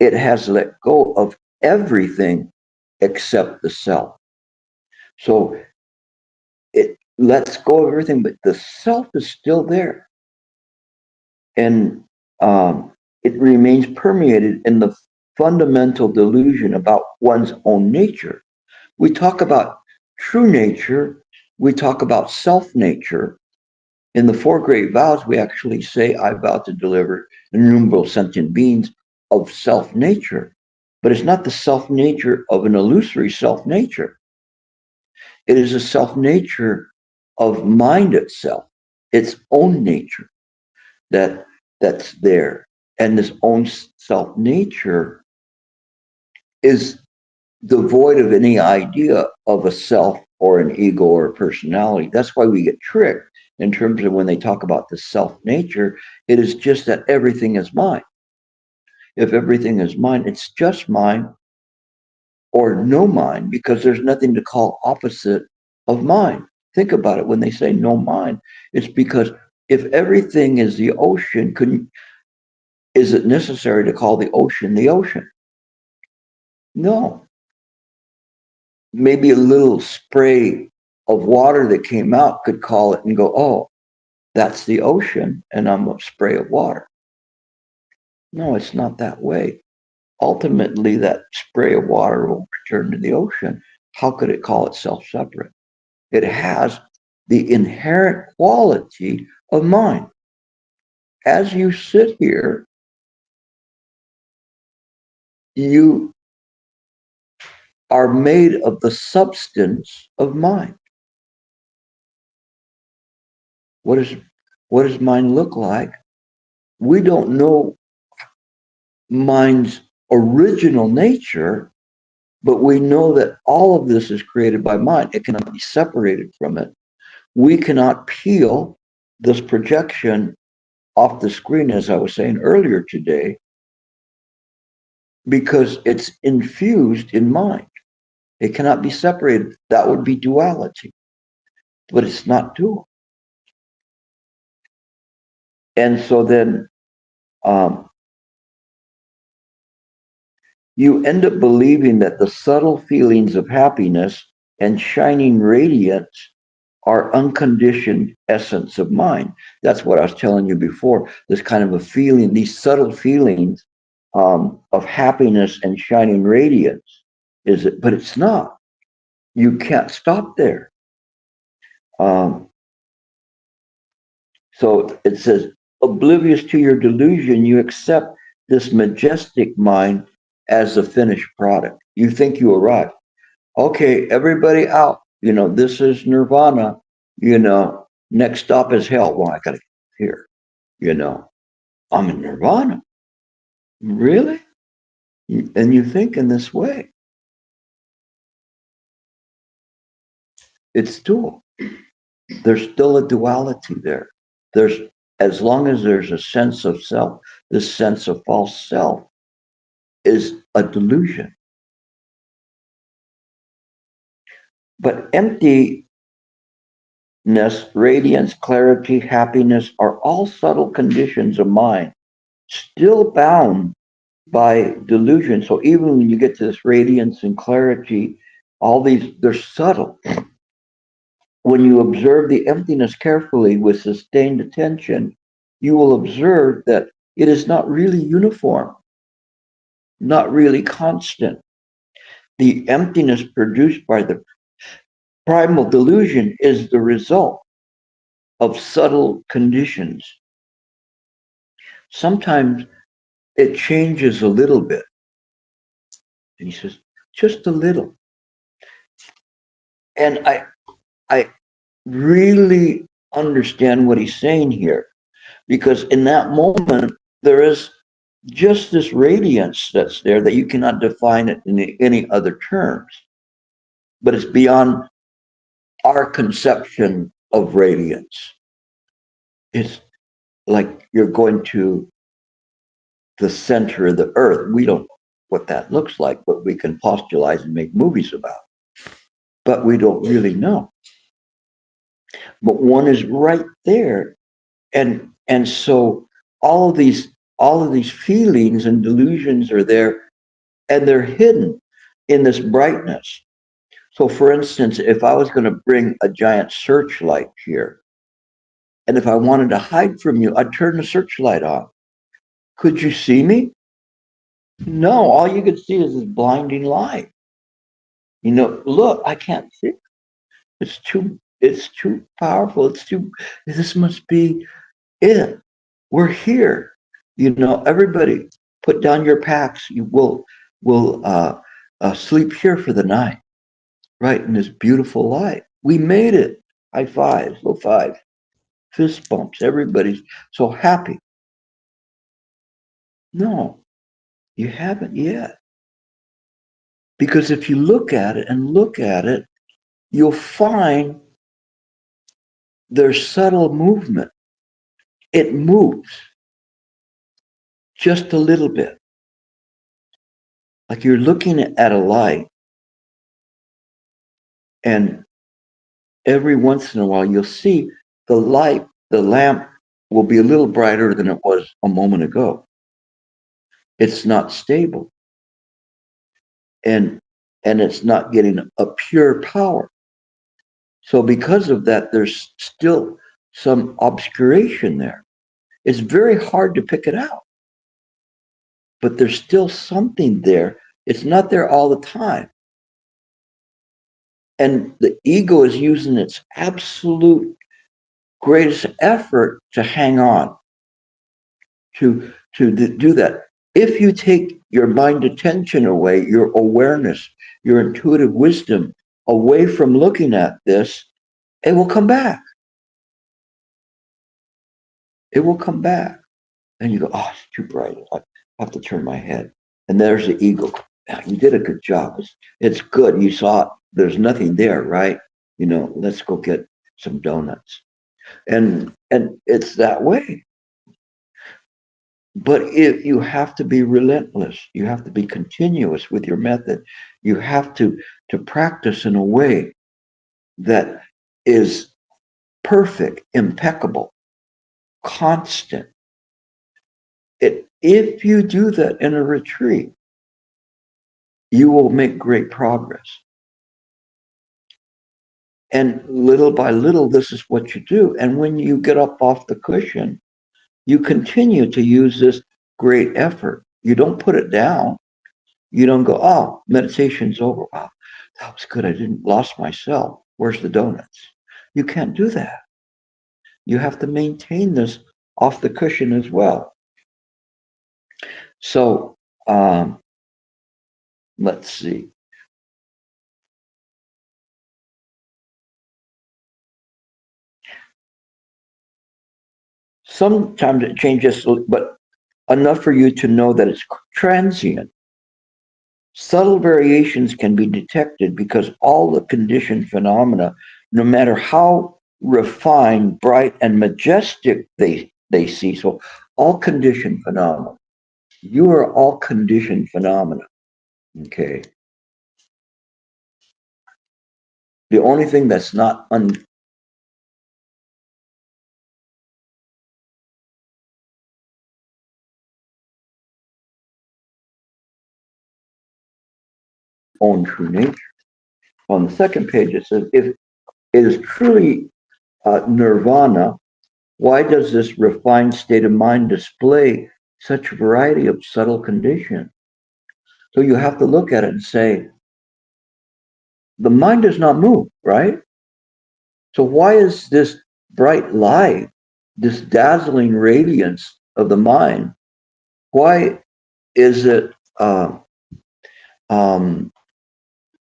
It has let go of everything except the self. So it lets go of everything, but the self is still there. And it remains permeated in the fundamental delusion about one's own nature. We talk about true nature we talk about self-nature. In the four great vows, we actually say, I vow to deliver innumerable sentient beings of self-nature. But it's not the self-nature of an illusory self-nature. It is a self-nature of mind itself, its own nature that's there. And this own self-nature is devoid of any idea of a self or an ego or a personality. That's why we get tricked in terms of when they talk about the self nature. It is just that everything is mine. If everything is mine, it's just mine or no mine, because there's nothing to call opposite of mine. Think about it. When they say no mine, it's because if everything is the ocean, is it necessary to call the ocean the ocean? No. Maybe a little spray of water that came out could call it and go, oh, that's the ocean, and I'm a spray of water. No, it's not that way. Ultimately, that spray of water will return to the ocean. How could it call itself separate? It has the inherent quality of mind. As you sit here, you are made of the substance of mind. What does mind look like? We don't know mind's original nature, but we know that all of this is created by mind. It cannot be separated from it. We cannot peel this projection off the screen, as I was saying earlier today, because it's infused in mind. It cannot be separated. That would be duality, but it's not dual. And so then you end up believing that the subtle feelings of happiness and shining radiance are unconditioned essence of mind. That's what I was telling you before. This kind of a feeling, these subtle feelings of happiness and shining radiance, is it? But it's not. You can't stop there. So it says, oblivious to your delusion, you accept this majestic mind as the finished product. You think you arrived. Okay, everybody out. This is nirvana. Next stop is hell. Well, I got to here. I'm in nirvana. Really? And you think in this way. It's dual. There's still a duality there. As long as there's a sense of self, this sense of false self is a delusion. But emptiness, radiance, clarity, happiness are all subtle conditions of mind, still bound by delusion. So even when you get to this radiance and clarity, all these, they're subtle. When you observe the emptiness carefully with sustained attention, you will observe that it is not really uniform, not really constant. The emptiness produced by the primal delusion is the result of subtle conditions. Sometimes it changes a little bit. And he says, just a little. And I really understand what he's saying here, because in that moment, there is just this radiance that's there that you cannot define it in any other terms, but it's beyond our conception of radiance. It's like you're going to the center of the earth. We don't know what that looks like, but we can postulate and make movies about it. But we don't really know. But one is right there. And so all of these feelings and delusions are there, and they're hidden in this brightness. So for instance, if I was going to bring a giant searchlight here, and if I wanted to hide from you, I'd turn the searchlight on. Could you see me? No, all you could see is this blinding light. Look, I can't see. it's too powerful. This must be it. We're here. Everybody put down your packs. Will sleep here for the night, right? In this beautiful light. We made it. High fives, low fives, fist bumps. Everybody's so happy. No, you haven't yet. Because if you look at it and look at it, you'll find there's subtle movement. It moves just a little bit. Like you're looking at a light, and every once in a while you'll see the lamp will be a little brighter than it was a moment ago. It's not stable. And it's not getting a pure power. So because of that, there's still some obscuration there. It's very hard to pick it out, but there's still something there. It's not there all the time. And the ego is using its absolute greatest effort to hang on, to do that. If you take your mind attention away, your awareness, your intuitive wisdom away from looking at this, it will come back. It will come back. And you go, oh, it's too bright. I have to turn my head. And there's the ego. Yeah, you did a good job. It's good. You saw it. There's nothing there, right? Let's go get some donuts. And it's that way. But if you have to be relentless, you have to be continuous with your method. You have to practice in a way that is perfect, impeccable, constant. If you do that in a retreat, you will make great progress. And little by little, this is what you do. And when you get up off the cushion, you continue to use this great effort. You don't put it down. You don't go, oh, meditation's over. Wow, that was good. I didn't lost myself. Where's the donuts? You can't do that. You have to maintain this off the cushion as well. So let's see. Sometimes it changes, but enough for you to know that it's transient. Subtle variations can be detected because all the conditioned phenomena, no matter how refined, bright, and majestic they see, so all conditioned phenomena, you are all conditioned phenomena, okay? The only thing that's not own true nature. On the second page, it says, if it is truly nirvana, why does this refined state of mind display such a variety of subtle conditions? So you have to look at it and say, the mind does not move, right? So why is this bright light, this dazzling radiance of the mind, why is it um,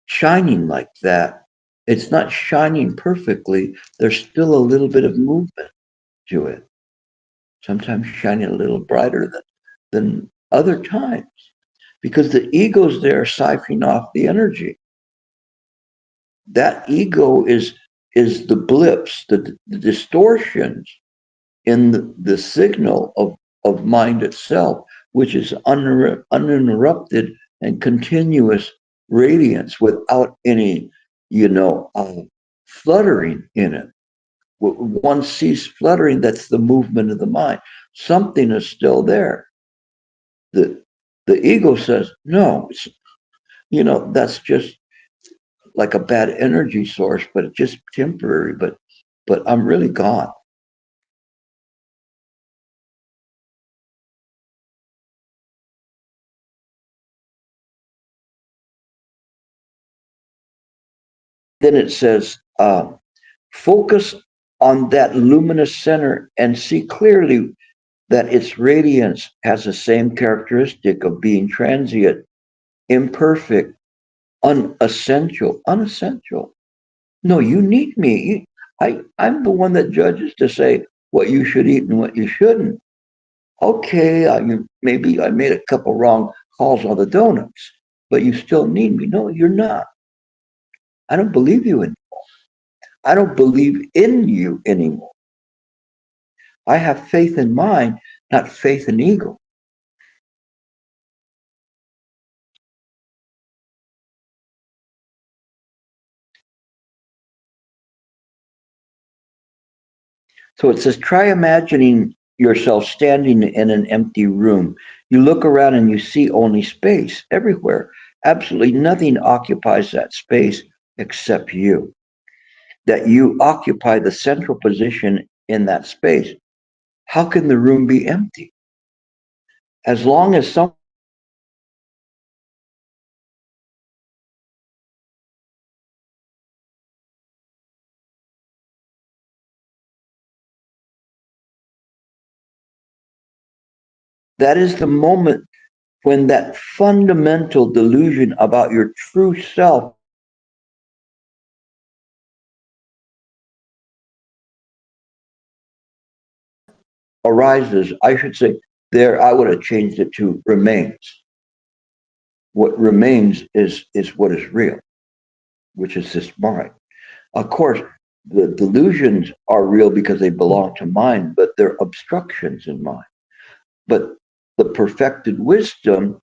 shining like that? It's not shining perfectly. There's still a little bit of movement to it. Sometimes shining a little brighter than other times because the ego's there siphoning off the energy. That ego is the blips, the distortions in the signal of mind itself, which is uninterrupted and continuous radiance without any, fluttering in it. One sees fluttering, that's the movement of the mind. Something is still there. The ego says, no, that's just like a bad energy source, but it's just temporary, but I'm really gone. Then it says, Focus on that luminous center and see clearly that its radiance has the same characteristic of being transient, imperfect, unessential. No, you need me. I'm the one that judges to say what you should eat and what you shouldn't. Okay, maybe I made a couple wrong calls on the donuts, but you still need me. No, you're not. I don't believe you anymore. I don't believe in you anymore. I have faith in mind, not faith in ego. So it says, try imagining yourself standing in an empty room. You look around and you see only space everywhere. Absolutely nothing occupies that space except you. That you occupy the central position in that space. How can the room be empty? As long as some that is the moment when that fundamental delusion about your true self arises. I should say, there, I would have changed it to remains. What remains is what is real, which is this mind. Of course, the delusions are real because they belong to mind, but they're obstructions in mind. But the perfected wisdom,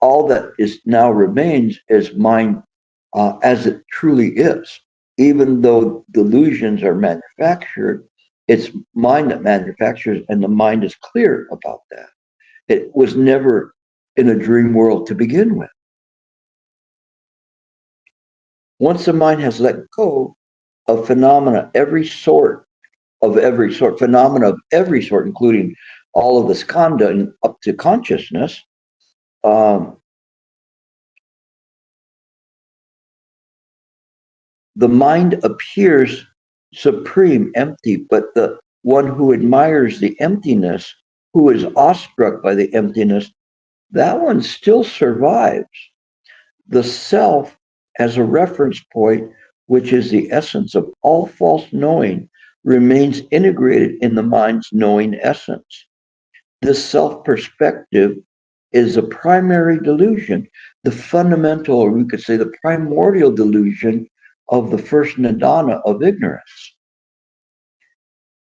all that is now remains is mind as it truly is. Even though delusions are manufactured, it's mind that manufactures, and the mind is clear about that. It was never in a dream world to begin with. Once the mind has let go of phenomena, phenomena of every sort, including all of the skandha and up to consciousness, um, the mind appears supreme, empty, but the one who admires the emptiness, who is awestruck by the emptiness, that one still survives. The self as a reference point, which is the essence of all false knowing, remains integrated in the mind's knowing essence. This self perspective is a primary delusion, the fundamental, or we could say the primordial delusion of the first nidana of ignorance.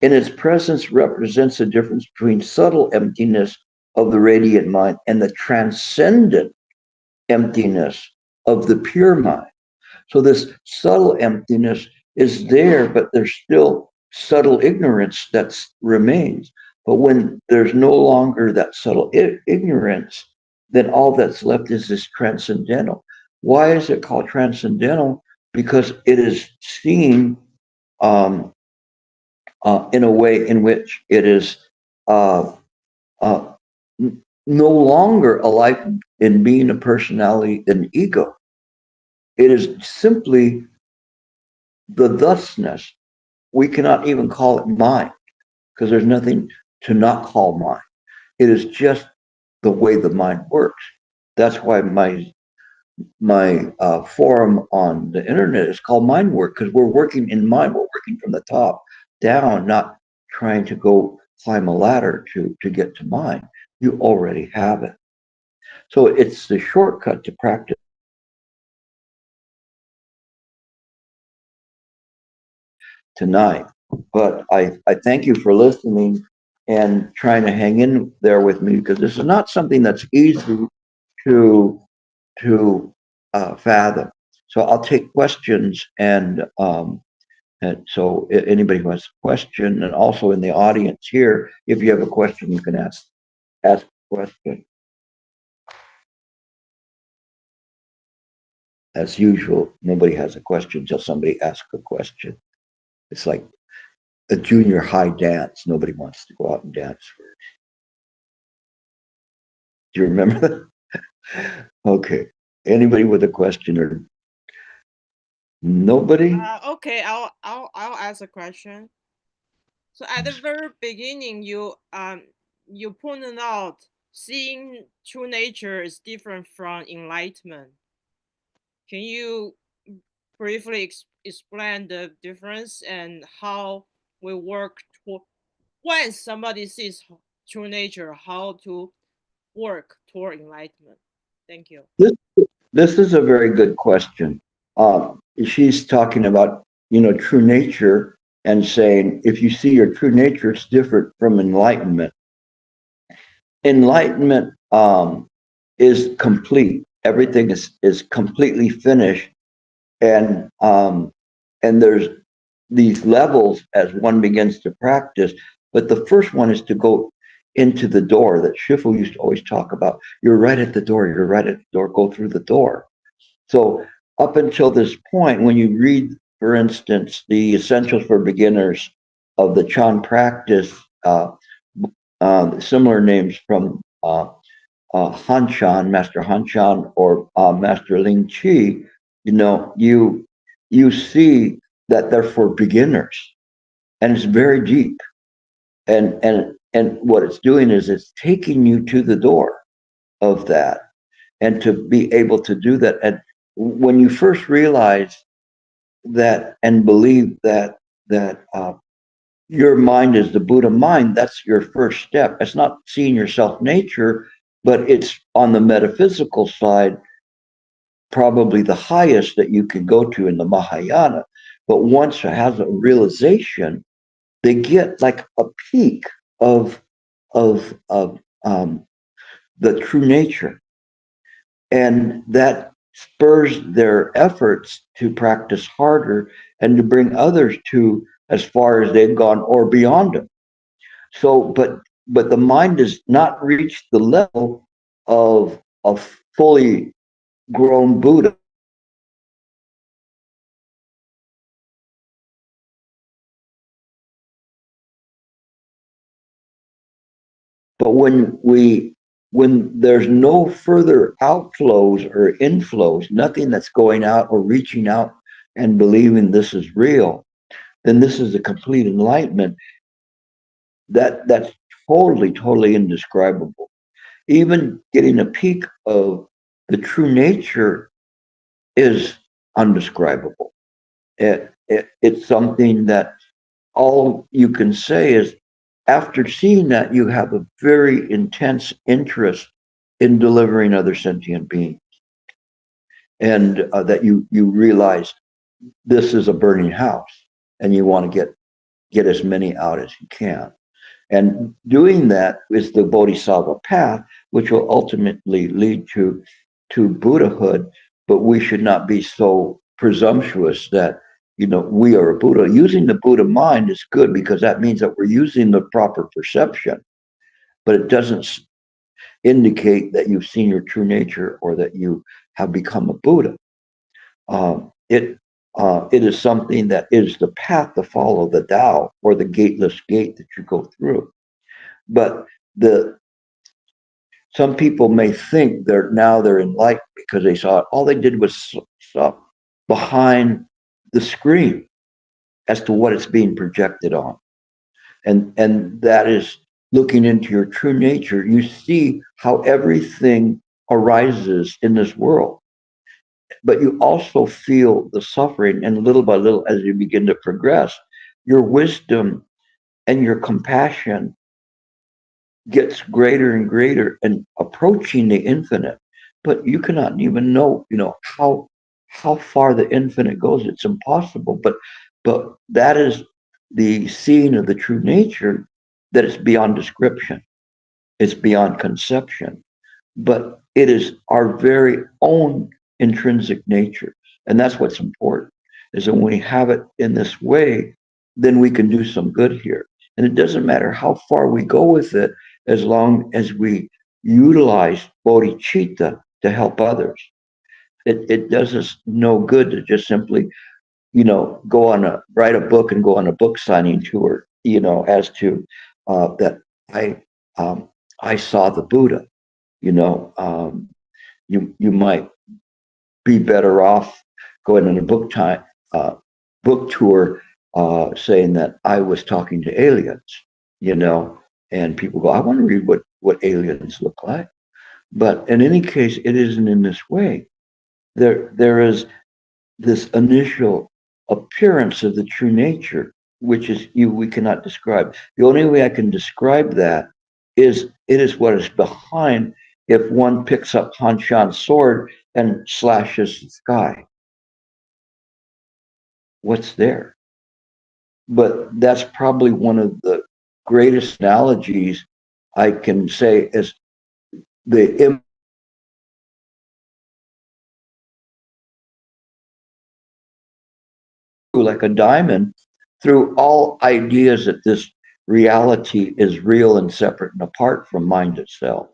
In its presence represents the difference between subtle emptiness of the radiant mind and the transcendent emptiness of the pure mind. So this subtle emptiness is there, but there's still subtle ignorance that remains. But when there's no longer that subtle ignorance, then all that's left is this transcendental. Why is it called transcendental? Because it is seen um, in a way in which it is uh, uh, no longer a life in being a personality and ego. It is simply the thusness. We cannot even call it mind because there's nothing to not call mind. It is just the way the mind works. That's why my forum on the internet is called Mind Work, because we're working in mind. We're working from the top down, not trying to go climb a ladder to get to mind. You already have it. So it's the shortcut to practice tonight. But I thank you for listening and trying to hang in there with me, because this is not something that's easy to fathom. So I'll take questions, and so anybody who has a question, and also in the audience here, if you have a question, you can ask a question. As usual, nobody has a question until somebody asks a question. It's like a junior high dance. Nobody wants to go out and dance. Do you remember that? Okay. Anybody with a question or Nobody? Okay, I'll ask a question. So at the very beginning, you pointed out seeing true nature is different from enlightenment. Can you briefly explain the difference and how we work toward when somebody sees true nature, how to work toward enlightenment? Thank you. This, this is a very good question. She's talking about, true nature and saying, if you see your true nature, it's different from enlightenment. Enlightenment is complete. Everything is completely finished. And there's these levels as one begins to practice. But the first one is to go into the door that Shifu used to always talk about. You're right at the door. You're right at the door. Go through the door. So up until this point, when you read, for instance, the Essentials for Beginners of the Chan practice, similar names from Han Chan, Master Han Chan, or Master Ling Chi, you see that they're for beginners, and it's very deep. And what it's doing is it's taking you to the door of that, and to be able to do that. And when you first realize that and believe that your mind is the Buddha mind, that's your first step. It's not seeing your self nature, but it's on the metaphysical side, probably the highest that you can go to in the Mahayana. But once it has a realization, they get like a peak of of the true nature, and that spurs their efforts to practice harder and to bring others to as far as they've gone or beyond them. So, but the mind has not reached the level of a fully grown Buddha. But when there's no further outflows or inflows, nothing that's going out or reaching out and believing this is real, then this is a complete enlightenment. That's totally indescribable. Even getting a peek of the true nature is undescribable. It's something that all you can say is, after seeing that, you have a very intense interest in delivering other sentient beings, and that you realize this is a burning house, and you want to get as many out as you can. And doing that is the Bodhisattva path, which will ultimately lead to Buddhahood. But we should not be so presumptuous that we are a Buddha. Using the Buddha mind is good, because that means that we're using the proper perception, but it doesn't indicate that you've seen your true nature or that you have become a Buddha. It is something that is the path to follow, the Tao, or the gateless gate that you go through. But the some people may think they're enlightened because they saw it. All they did was saw behind the screen as to what it's being projected on. And that is looking into your true nature. You see how everything arises in this world, but you also feel the suffering. And little by little, as you begin to progress, your wisdom and your compassion gets greater and greater and approaching the infinite. But you cannot even know, how far the infinite goes. It's impossible. But that is the seeing of the true nature, that it's beyond description. It's beyond conception. But it is our very own intrinsic nature. And that's what's important, is that when we have it in this way, then we can do some good here. And it doesn't matter how far we go with it, as long as we utilize bodhicitta to help others. It does us no good to just simply, write a book and go on a book signing tour, as to that I saw the Buddha. You might be better off going on a book uh, book tour saying that I was talking to aliens, you know, and people go, I want to read what aliens look like. But in any case, it isn't in this way. There is this initial appearance of the true nature, which is you we cannot describe. The only way I can describe that is it is what is behind if one picks up Han Shan's sword and slashes the sky. What's there? But that's probably one of the greatest analogies I can say is the like a diamond through all ideas that this reality is real and separate and apart from mind itself.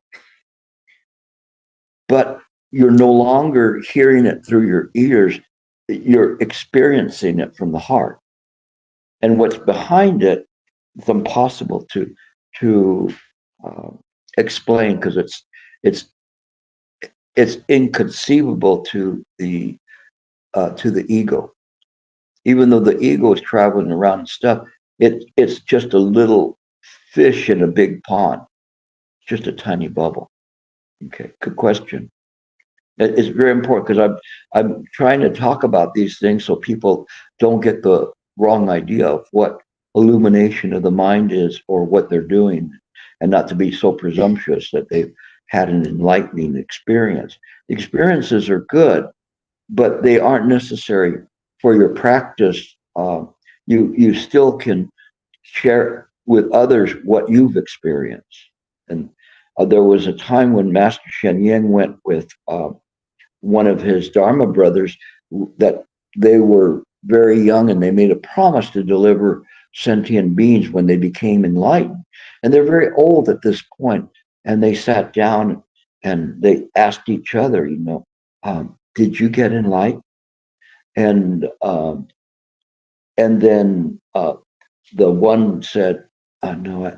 But you're no longer hearing it through your ears, you're experiencing it from the heart. And what's behind it, it's impossible to uh, explain because it's it's inconceivable to the ego. Even though the ego is traveling around and stuff, it's just a little fish in a big pond, just a tiny bubble. Okay, good question. It's very important because I'm trying to talk about these things so people don't get the wrong idea of what illumination of the mind is or what they're doing, and not to be so presumptuous that they've had an enlightening experience. The experiences are good, but they aren't necessary for your practice. You still can share with others what you've experienced. And there was a time when Master Shen went with one of his Dharma brothers that they were very young and they made a promise to deliver sentient beings when they became enlightened. And they're very old at this point. And they sat down and they asked each other, did you get enlightened? And and then the one said, no,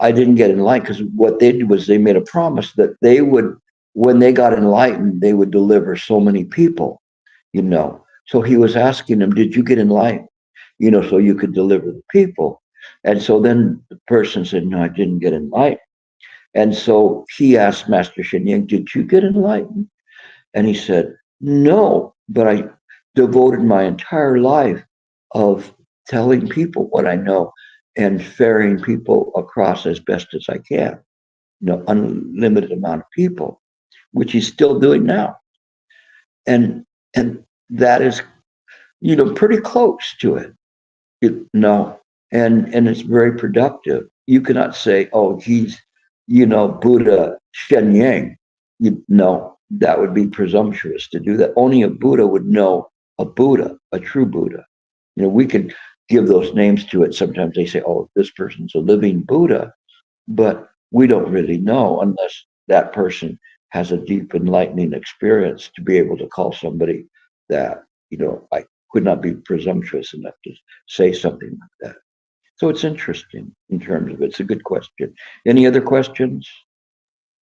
I didn't get enlightened because what they did was they made a promise that they would, when they got enlightened, they would deliver so many people, you know. So he was asking them, did you get enlightened? So you could deliver the people. And so then the person said, no, I didn't get enlightened. And so he asked Master Shen Ying, did you get enlightened? And he said, no, but I devoted my entire life of telling people what I know and ferrying people across as best as I can, unlimited amount of people, which he's still doing now. And that is, pretty close to it. No, and it's very productive. You cannot say, "Oh, he's, Buddha Shen Yang." No, that would be presumptuous to do that. Only a Buddha would know a Buddha, a true Buddha. We could give those names to it. Sometimes they say, "Oh, this person's a living Buddha," but we don't really know unless that person has a deep enlightening experience to be able to call somebody that. I could not be presumptuous enough to say something like that. So it's interesting in terms of it's a good question. Any other questions?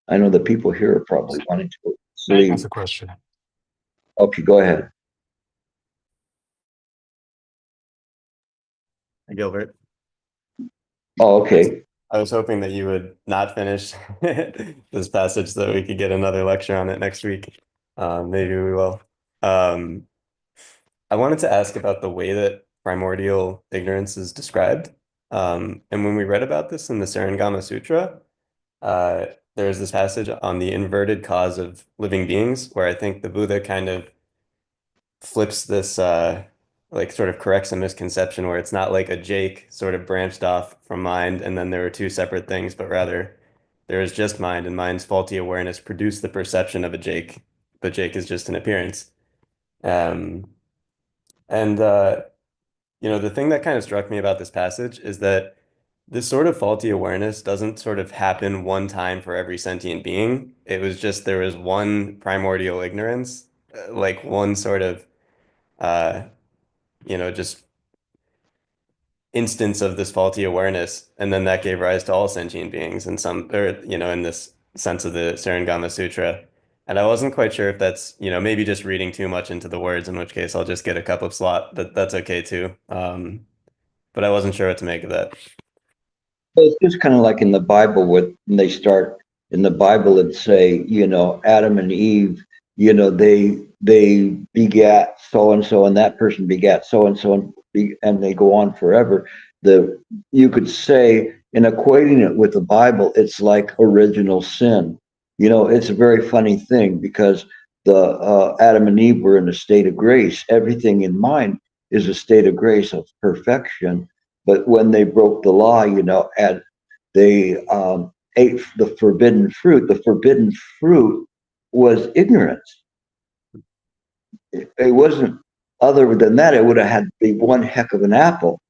I know the people here are probably wanting to go to I ask sleep. a question. Okay, go ahead. Gilbert. Oh, okay. I was hoping that you would not finish this passage so that we could get another lecture on it next week. Maybe we will. I wanted to ask about the way that primordial ignorance is described. And when we read about this in the Sarangama Sutra, there's this passage on the inverted cause of living beings, where I think the Buddha kind of flips this like sort of corrects a misconception where it's not like a Jake sort of branched off from mind and then there are two separate things, but rather there is just mind, and mind's faulty awareness produced the perception of a Jake, but Jake is just an appearance. Um, and the thing that kind of struck me about this passage is that this sort of faulty awareness doesn't sort of happen one time for every sentient being. It was just there was one primordial ignorance, like one sort of uh, just instance of this faulty awareness, and then that gave rise to all sentient beings in some, or in this sense of the Sarangama Sutra. And I wasn't quite sure if that's, maybe just reading too much into the words, in which case I'll just get a cup of slot. That's okay too. But I wasn't sure what to make of that. Well, it's just kind of like in the Bible, when they start in the Bible and say, Adam and Eve, they begat so and so, and that person begat so and so, and they go on forever. You could say, in equating it with the Bible, it's like original sin. It's a very funny thing because the Adam and Eve were in a state of grace. Everything in mind is a state of grace of perfection. But when they broke the law, and they ate the forbidden fruit. The forbidden fruit was ignorance. It wasn't, other than that, it would have had to be one heck of an apple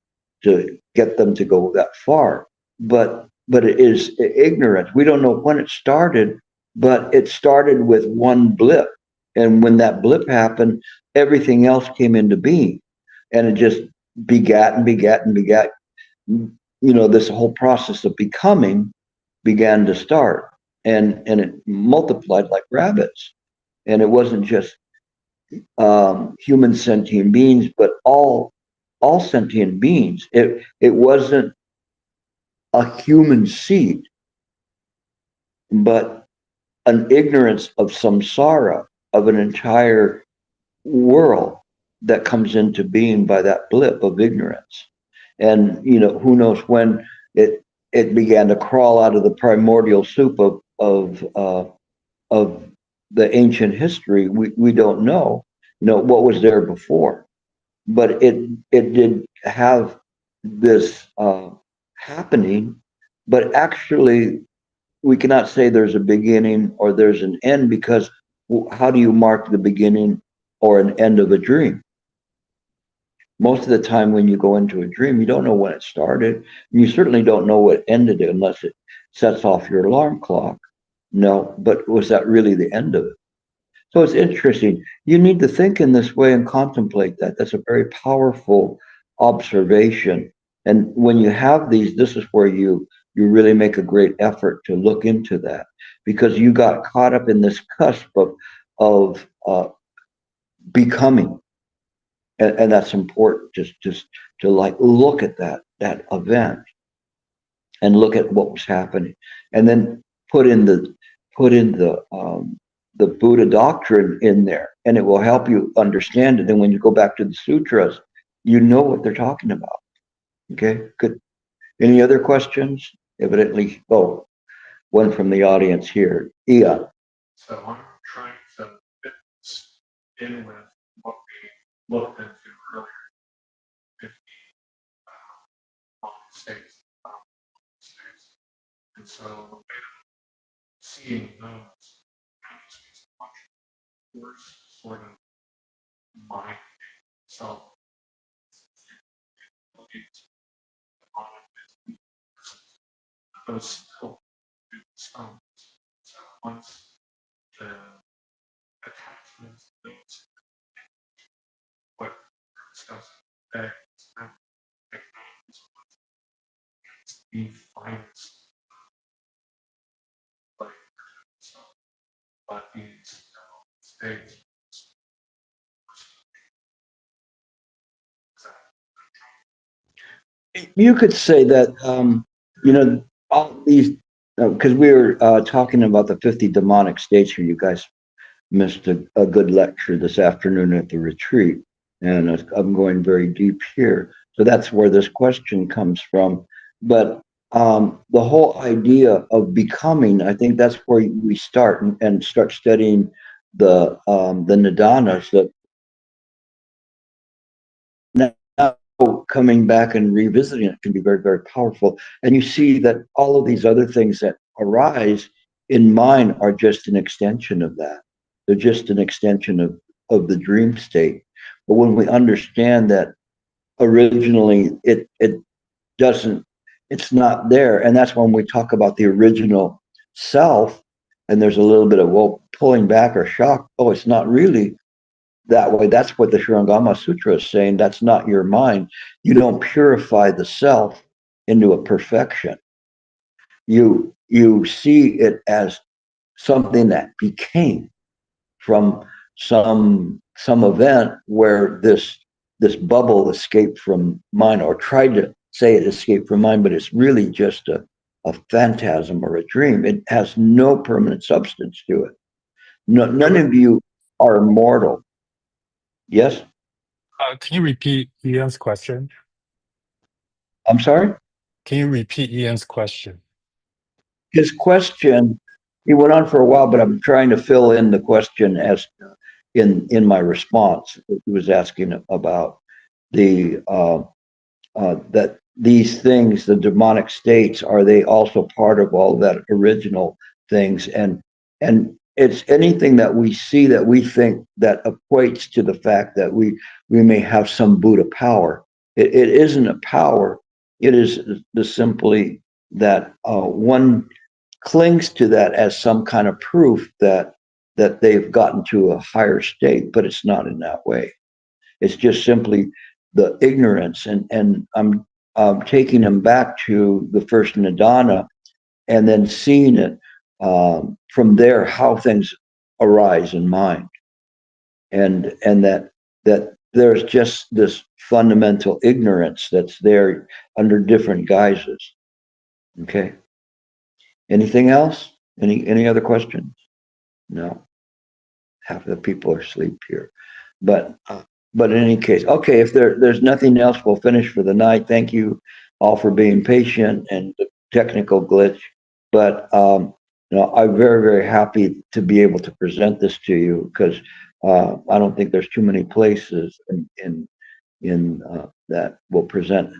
to get them to go that far. But it is ignorance. We don't know when it started, but it started with one blip. And when that blip happened, everything else came into being. And it just begat and begat and begat. This whole process of becoming began to start, and it multiplied like rabbits. And it wasn't just human sentient beings, but all sentient beings. It wasn't a human seed, but an ignorance of samsara, of an entire world that comes into being by that blip of ignorance. And who knows when it began to crawl out of the primordial soup of the ancient history. We don't know what was there before, but it did have this happening. But actually, we cannot say there's a beginning or there's an end, because how do you mark the beginning or an end of a dream? Most of the time when you go into a dream, you don't know when it started. And you certainly don't know what ended it unless it sets off your alarm clock. No, but was that really the end of it? So it's interesting. You need to think in this way and contemplate that. That's a very powerful observation. And when you have these, this is where you really make a great effort to look into that, because you got caught up in this cusp of becoming. And that's important, just to like look at that event and look at what was happening, and then put in the Buddha doctrine in there, and it will help you understand it. And when you go back to the sutras, you know what they're talking about. Okay, good. Any other questions? Evidently, one from the audience here. Ian. So I'm trying to fit this in with what we looked into earlier, 50 states, states. And so seeing those is much worse sort of mind itself. Those still do some. So once the attachments built, what we're discussing today is now the finest like so, but these states. You could say that, all these, because we were talking about the 50 demonic states here. You guys missed a good lecture this afternoon at the retreat, and I'm going very deep here. So that's where this question comes from. But the whole idea of becoming, I think that's where we start and start studying the nidanas, that now coming back and revisiting it can be very, very powerful. And you see that all of these other things that arise in mind are just an extension of that. They're just an extension of the dream state. But when we understand that originally it doesn't, it's not there. And that's when we talk about the original self, and there's a little bit of pulling back or shock. Oh, it's not really that way. That's what the Shurangama Sutra is saying. That's not your mind. You don't purify the self into a perfection. You see it as something that became. from some event where this bubble escaped from mine, or tried to say it escaped from mine, but it's really just a phantasm or a dream. It has no permanent substance to it. No, none of you are immortal. Yes? Can you repeat Ian's question? I'm sorry? Can you repeat Ian's question? His question, he went on for a while, but I'm trying to fill in the question as in my response. He was asking about the that these things, the demonic states, are they also part of all that original things? And it's anything that we see that we think that equates to the fact that we may have some Buddha power. It isn't a power. It is the simply that one clings to that as some kind of proof that they've gotten to a higher state, but it's not in that way. It's just simply the ignorance, and I'm taking them back to the first nidana, and then seeing it from there how things arise in mind, and that there's just this fundamental ignorance that's there under different guises. Okay. Anything else? Any other questions? No. Half of the people are asleep here, but in any case, okay. If there's nothing else, we'll finish for the night. Thank you all for being patient and the technical glitch. But I'm very, very happy to be able to present this to you, because I don't think there's too many places in that will present